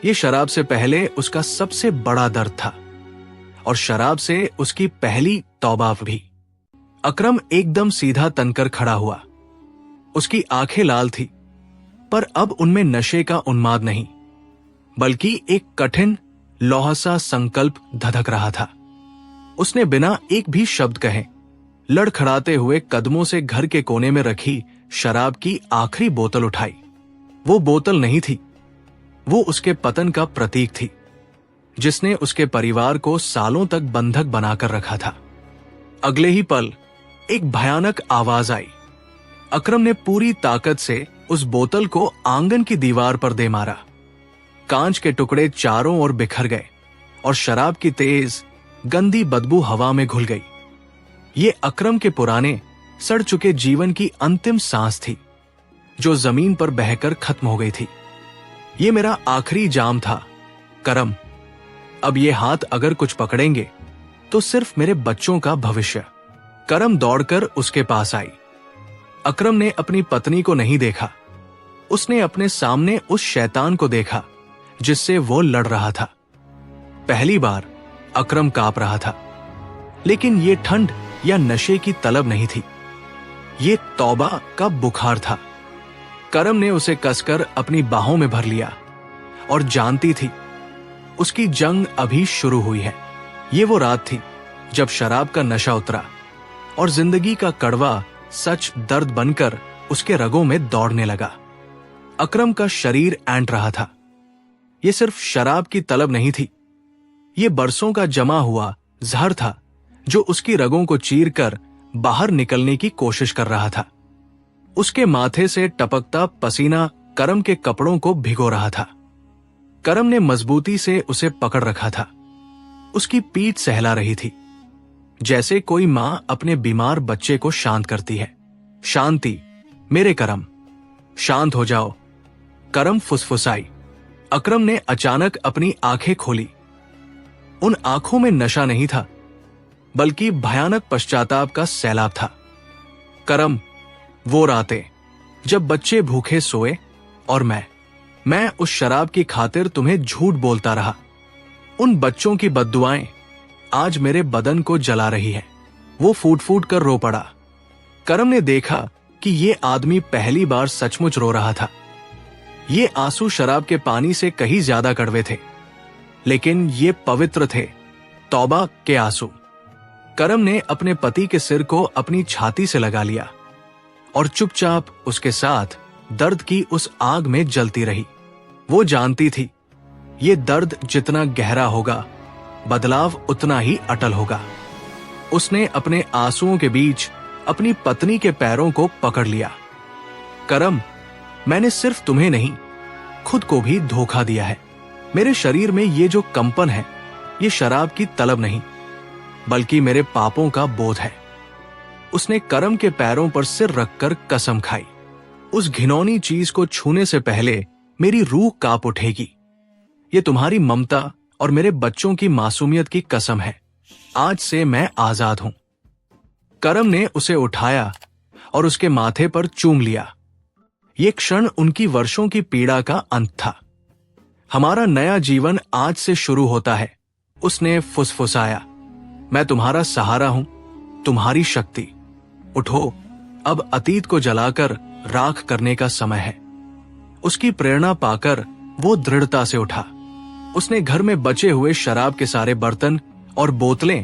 S1: ये शराब से पहले उसका सबसे बड़ा दर्द था, और शराब से उसकी पहली तौबा भी। अकरम एकदम सीधा तनकर खड़ा हुआ। उसकी आंखें लाल थी, पर अब उनमें नशे का उन्माद नहीं, बल्कि एक कठिन लौहसा संकल्प धधक रहा था। उसने बिना एक भी शब्द कहे लड़खड़ाते हुए कदमों से घर के कोने में रखी शराब की आखिरी बोतल उठाई। वो बोतल नहीं थी, वो उसके पतन का प्रतीक थी, जिसने उसके परिवार को सालों तक बंधक बनाकर रखा था। अगले ही पल एक भयानक आवाज आई। अकरम ने पूरी ताकत से उस बोतल को आंगन की दीवार पर दे मारा। कांच के टुकड़े चारों ओर बिखर गए और शराब की तेज गंदी बदबू हवा में घुल गई। ये अकरम के पुराने सड़ चुके जीवन की अंतिम सांस थी, जो जमीन पर बहकर खत्म हो गई थी। ये मेरा आखिरी जाम था करम। अब ये हाथ अगर कुछ पकड़ेंगे तो सिर्फ मेरे बच्चों का भविष्य। करम दौड़कर उसके पास आई। अकरम ने अपनी पत्नी को नहीं देखा, उसने अपने सामने उस शैतान को देखा जिससे वो लड़ रहा था। पहली बार अकरम कांप रहा था, लेकिन ये ठंड या नशे की तलब नहीं थी, ये तौबा का बुखार था। करम ने उसे कसकर अपनी बाहों में भर लिया और जानती थी उसकी जंग अभी शुरू हुई है। ये वो रात थी जब शराब का नशा उतरा और जिंदगी का कड़वा सच दर्द बनकर उसके रगों में दौड़ने लगा। अकरम का शरीर ऐंठ रहा था। ये सिर्फ शराब की तलब नहीं थी, ये बरसों का जमा हुआ जहर था जो उसकी रगों को चीरकर बाहर निकलने की कोशिश कर रहा था। उसके माथे से टपकता पसीना करम के कपड़ों को भिगो रहा था। करम ने मजबूती से उसे पकड़ रखा था। उसकी पीठ सहला रही थी, जैसे कोई मां अपने बीमार बच्चे को शांत करती है। शांति मेरे करम, शांत हो जाओ, करम फुसफुसाई। अकरम ने अचानक अपनी आंखें खोली। उन आंखों में नशा नहीं था, बल्कि भयानक पश्चाताप का सैलाब था। करम, वो रातें जब बच्चे भूखे सोए और मैं उस शराब की खातिर तुम्हें झूठ बोलता रहा। उन बच्चों की बद्दुआएं आज मेरे बदन को जला रही है। वो फूट फूट कर रो पड़ा। करम ने देखा कि ये आदमी पहली बार सचमुच रो रहा था। ये आंसू शराब के पानी से कहीं ज्यादा कड़वे थे, लेकिन ये पवित्र थे, तौबा के आंसू। करम ने अपने पति के सिर को अपनी छाती से लगा लिया और चुपचाप उसके साथ दर्द की उस आग में जलती रही। वो जानती थी ये दर्द जितना गहरा होगा, बदलाव उतना ही अटल होगा। उसने अपने आंसुओं के बीच अपनी पत्नी के पैरों को पकड़ लिया। करम, मैंने सिर्फ तुम्हें नहीं, खुद को भी धोखा दिया है। मेरे शरीर में ये जो कंपन है, ये शराब की तलब नहीं, बल्कि मेरे पापों का बोध है। उसने करम के पैरों पर सिर रखकर कसम खाई, उस घिनौनी चीज को छूने से पहले मेरी रूह कांप उठेगी। ये तुम्हारी ममता और मेरे बच्चों की मासूमियत की कसम है। आज से मैं आजाद हूं। करम ने उसे उठाया और उसके माथे पर चूम लिया। ये क्षण उनकी वर्षों की पीड़ा का अंत था। हमारा नया जीवन आज से शुरू होता है, उसने फुसफुसाया। मैं तुम्हारा सहारा हूं, तुम्हारी शक्ति। उठो, अब अतीत को जलाकर राख करने का समय है। उसकी प्रेरणा पाकर वो दृढ़ता से उठा। उसने घर में बचे हुए शराब के सारे बर्तन और बोतलें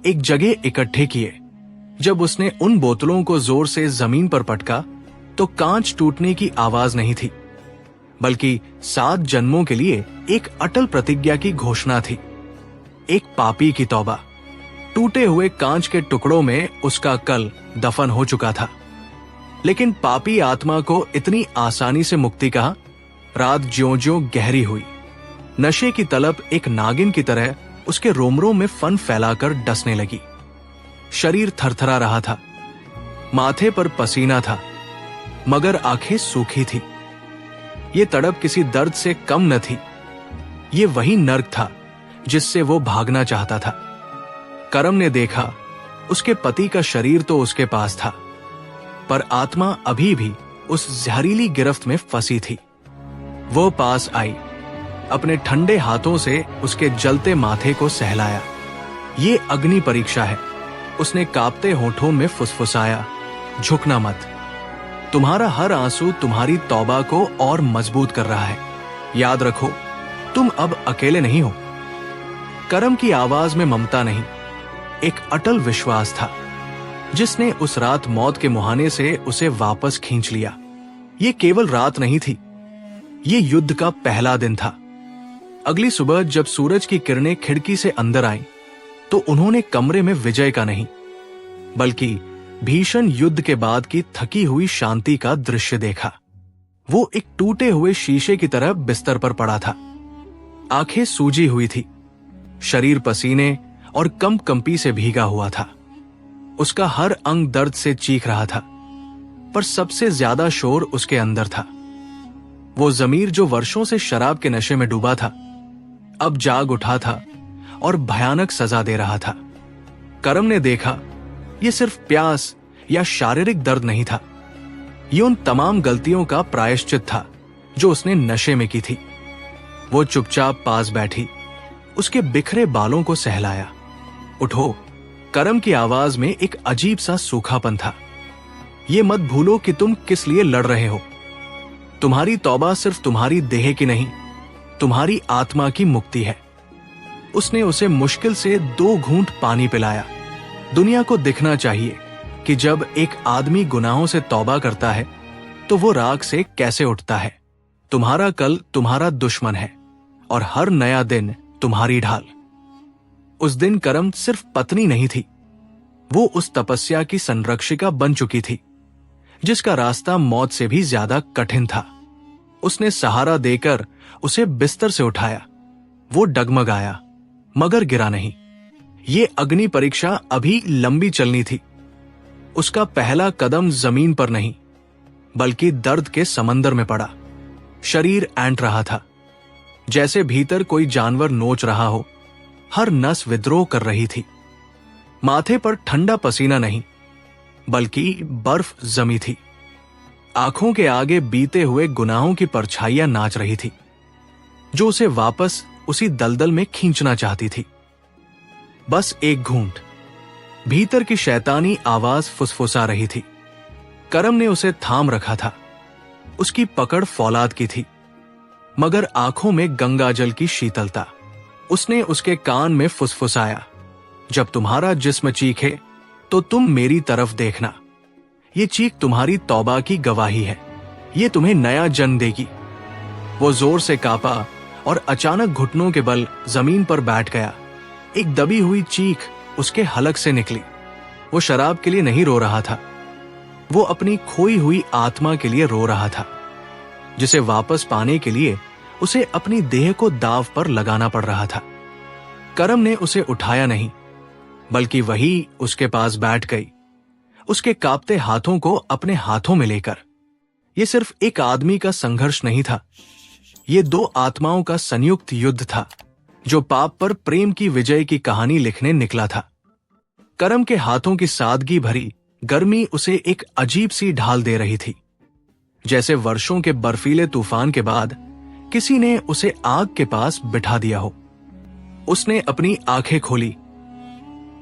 S1: एक जगह इकट्ठे किए। जब उसने उन बोतलों को जोर से जमीन पर पटका तो कांच टूटने की आवाज नहीं थी, बल्कि 7 जन्मों के लिए एक अटल प्रतिज्ञा की घोषणा थी। एक पापी की तौबा। टूटे हुए कांच के टुकड़ों में उसका कल दफन हो चुका था, लेकिन पापी आत्मा को इतनी आसानी से मुक्ति कहा। रात ज्यों-ज्यों गहरी हुई, नशे की तलब एक नागिन की तरह उसके रोमरों में फन फैलाकर डसने लगी। शरीर थरथरा रहा था, माथे पर पसीना था, मगर आंखें सूखी थी। ये तड़प किसी दर्द से कम न थी। ये वही नर्क था जिससे वो भागना चाहता था। करम ने देखा, उसके पति का शरीर तो उसके पास था, पर आत्मा अभी भी उस जहरीली गिरफ्त में फंसी थी। वो पास आई, अपने ठंडे हाथों से उसके जलते माथे को सहलाया। ये अग्नि परीक्षा है, उसने कांपते होठों में फुसफुसाया। झुकना मत, तुम्हारा हर आंसू तुम्हारी तौबा को और मजबूत कर रहा है। याद रखो, तुम अब अकेले नहीं हो। करम की आवाज में ममता नहीं, एक अटल विश्वास था, जिसने उस रात मौत के मुहाने से उसे वापस खींच लिया। ये केवल रात नहीं थी, ये युद्ध का पहला दिन था। अगली सुबह जब सूरज की किरणें खिड़की से अंदर आईं, तो उन्होंने कमरे में विजय का नहीं, बल्कि भीषण युद्ध के बाद की थकी हुई शांति का दृश्य देखा। वो एक टूटे हुए शीशे की तरह बिस्तर पर पड़ा था। आंखें सूजी हुई थी, शरीर पसीने और कंपी से भीगा हुआ था। उसका हर अंग दर्द से चीख रहा था, पर सबसे ज्यादा शोर उसके अंदर था। वो जमीर जो वर्षों से शराब के नशे में डूबा था, अब जाग उठा था और भयानक सजा दे रहा था। करम ने देखा, ये सिर्फ प्यास या शारीरिक दर्द नहीं था, ये उन तमाम गलतियों का प्रायश्चित था जो उसने नशे में की थी। वो चुपचाप पास बैठी, उसके बिखरे बालों को सहलाया। उठो, करम की आवाज में एक अजीब सा सूखापन था। ये मत भूलो कि तुम किस लिए लड़ रहे हो। तुम्हारी तौबा सिर्फ तुम्हारी देह की नहीं, तुम्हारी आत्मा की मुक्ति है। उसने उसे मुश्किल से 2 घूंट पानी पिलाया। दुनिया को दिखना चाहिए कि जब एक आदमी गुनाहों से तौबा करता है तो वो राख से कैसे उठता है। तुम्हारा कल तुम्हारा दुश्मन है और हर नया दिन तुम्हारी ढाल। उस दिन करम सिर्फ पत्नी नहीं थी, वो उस तपस्या की संरक्षिका बन चुकी थी, जिसका रास्ता मौत से भी ज्यादा कठिन था। उसने सहारा देकर उसे बिस्तर से उठाया। वो डगमगाया, मगर गिरा नहीं। ये अग्नि परीक्षा अभी लंबी चलनी थी। उसका पहला कदम जमीन पर नहीं, बल्कि दर्द के समंदर में पड़ा। शरीर ऐंठ रहा था, जैसे भीतर कोई जानवर नोच रहा हो। हर नस विद्रोह कर रही थी। माथे पर ठंडा पसीना नहीं, बल्कि बर्फ जमी थी। आंखों के आगे बीते हुए गुनाहों की परछाइयां नाच रही थी, जो उसे वापस उसी दलदल में खींचना चाहती थी। बस एक घूंट। भीतर की शैतानी आवाज फुसफुसा रही थी। करम ने उसे थाम रखा था। उसकी पकड़ फौलाद की थी, मगर आंखों में गंगाजल की शीतलता। उसने उसके कान में फुसफुसाया, जब तुम्हारा जिस्म चीखे तो तुम मेरी तरफ देखना। ये चीख तुम्हारी तौबा की गवाही है, ये तुम्हें नया जन्म देगी। वो जोर से कांपा और अचानक घुटनों के बल जमीन पर बैठ गया। एक दबी हुई चीख उसके हलक से निकली। वो शराब के लिए नहीं रो रहा था, वो अपनी खोई हुई आत्मा के लिए रो रहा था, जिसे वापस पाने के लिए उसे अपनी देह को दांव पर लगाना पड़ रहा था। करम ने उसे उठाया नहीं, बल्कि वही उसके पास बैठ गई, उसके कांपते हाथों को अपने हाथों में लेकर। यह सिर्फ एक आदमी का संघर्ष नहीं था, ये दो आत्माओं का संयुक्त युद्ध था, जो पाप पर प्रेम की विजय की कहानी लिखने निकला था। करम के हाथों की सादगी भरी गर्मी उसे एक अजीब सी ढाल दे रही थी, जैसे वर्षों के बर्फीले तूफान के बाद किसी ने उसे आग के पास बिठा दिया हो। उसने अपनी आंखें खोली।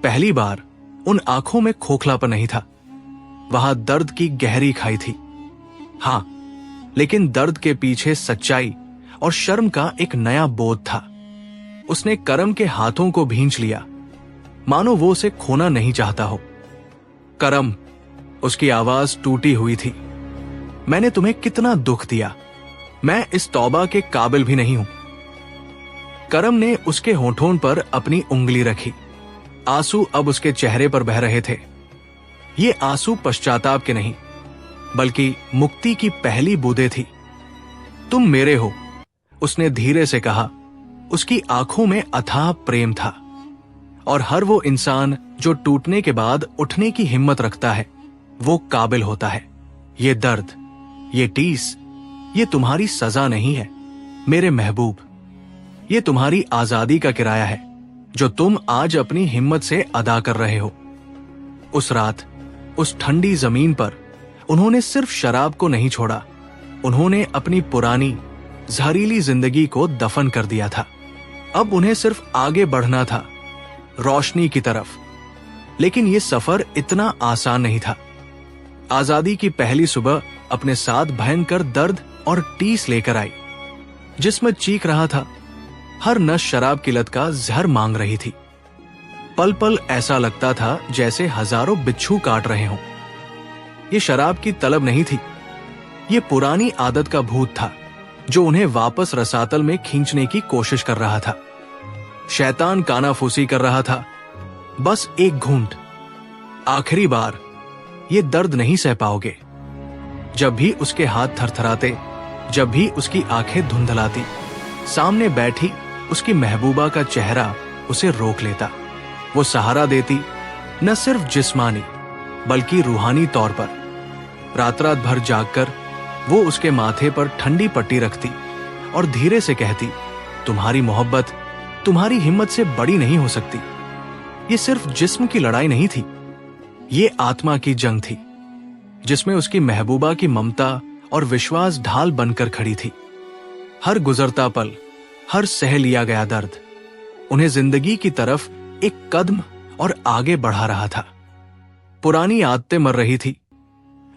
S1: पहली बार उन आंखों में खोखलापन नहीं था, वहां दर्द की गहरी खाई थी। हां, लेकिन दर्द के पीछे सच्चाई और शर्म का एक नया बोध था। उसने करम के हाथों को भींच लिया, मानो वो उसे खोना नहीं चाहता हो। करम, उसकी आवाज टूटी हुई थी, मैंने तुम्हें कितना दुख दिया, मैं इस तौबा के काबिल भी नहीं हूं। करम ने उसके होठों पर अपनी उंगली रखी। आंसू अब उसके चेहरे पर बह रहे थे। ये आंसू पश्चाताप के नहीं, बल्कि मुक्ति की पहली बूंदें थी। तुम मेरे हो, उसने धीरे से कहा। उसकी आंखों में अथाह प्रेम था। और हर वो इंसान जो टूटने के बाद उठने की हिम्मत रखता है, वो काबिल होता है। ये दर्द, ये टीस, ये तुम्हारी सजा नहीं है मेरे महबूब, ये तुम्हारी आजादी का किराया है, जो तुम आज अपनी हिम्मत से अदा कर रहे हो। उस रात, उस ठंडी जमीन पर उन्होंने सिर्फ शराब को नहीं छोड़ा, उन्होंने अपनी पुरानी जहरीली जिंदगी को दफन कर दिया था। अब उन्हें सिर्फ आगे बढ़ना था, रोशनी की तरफ। लेकिन यह सफर इतना आसान नहीं था। आजादी की पहली सुबह अपने साथ भयंकर दर्द और टीस लेकर आई। जिस्म चीख रहा था, हर नस शराब की लत का जहर मांग रही थी। पल पल ऐसा लगता था जैसे हजारों बिच्छू काट रहे हों। ये शराब की तलब नहीं थी, ये पुरानी आदत का भूत था, जो उन्हें वापस रसातल में खींचने की कोशिश कर रहा था। शैतान कानाफूसी कर रहा था, बस एक घूंट, आखिरी बार, ये दर्द नहीं सह पाओगे। जब भी उसके हाथ थरथराते, जब भी उसकी आंखें धुंधलाती, सामने बैठी उसकी महबूबा का चेहरा उसे रोक लेता। वो सहारा देती, न सिर्फ जिस्मानी बल्कि रूहानी तौर पर। रात रात भर जागकर वो उसके माथे पर ठंडी पट्टी रखती और धीरे से कहती, तुम्हारी मोहब्बत तुम्हारी हिम्मत से बड़ी नहीं हो सकती। ये सिर्फ जिस्म की लड़ाई नहीं थी, ये आत्मा की जंग थी, जिसमें उसकी महबूबा की ममता और विश्वास ढाल बनकर खड़ी थी। हर गुजरता पल, हर सह लिया गया दर्द उन्हें जिंदगी की तरफ एक कदम और आगे बढ़ा रहा था। पुरानी आदतें मर रही थी,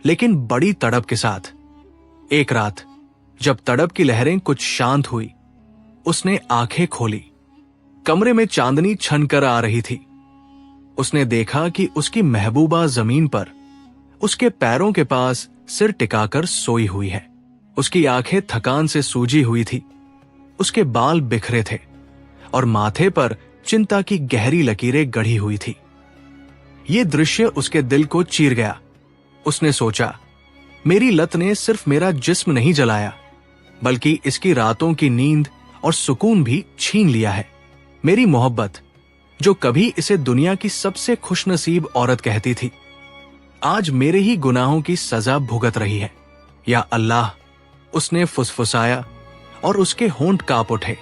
S1: लेकिन बड़ी तड़प के साथ। एक रात, जब तड़प की लहरें कुछ शांत हुई, उसने आंखें खोली। कमरे में चांदनी छनकर आ रही थी। उसने देखा कि उसकी महबूबा जमीन पर उसके पैरों के पास सिर टिकाकर सोई हुई है। उसकी आंखें थकान से सूजी हुई थी, उसके बाल बिखरे थे और माथे पर चिंता की गहरी लकीरें गढ़ी हुई थी। यह दृश्य उसके दिल को चीर गया। उसने सोचा, मेरी लत ने सिर्फ मेरा जिस्म नहीं जलाया, बल्कि इसकी रातों की नींद और सुकून भी छीन लिया है। मेरी मोहब्बत, जो कभी इसे दुनिया की सबसे खुशनसीब औरत कहती थी, आज मेरे ही गुनाहों की सजा भुगत रही है। या अल्लाह, उसने फुसफुसाया और उसके होंठ कांप उठे।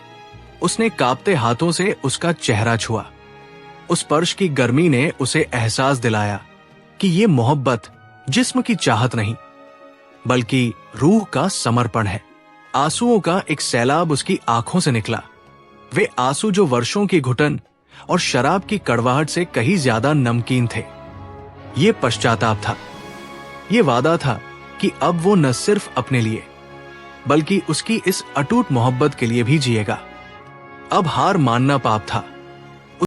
S1: उसने कांपते हाथों से उसका चेहरा छुआ। उस स्पर्श की गर्मी ने उसे एहसास दिलाया कि ये मोहब्बत जिस्म की चाहत नहीं, बल्कि रूह का समर्पण है। आंसुओं का एक सैलाब उसकी आंखों से निकला। वे आंसू जो वर्षों की घुटन और शराब की कड़वाहट से कहीं ज्यादा नमकीन थे। ये पश्चाताप था, ये वादा था कि अब वो न सिर्फ अपने लिए, बल्कि उसकी इस अटूट मोहब्बत के लिए भी जिएगा। अब हार मानना पाप था,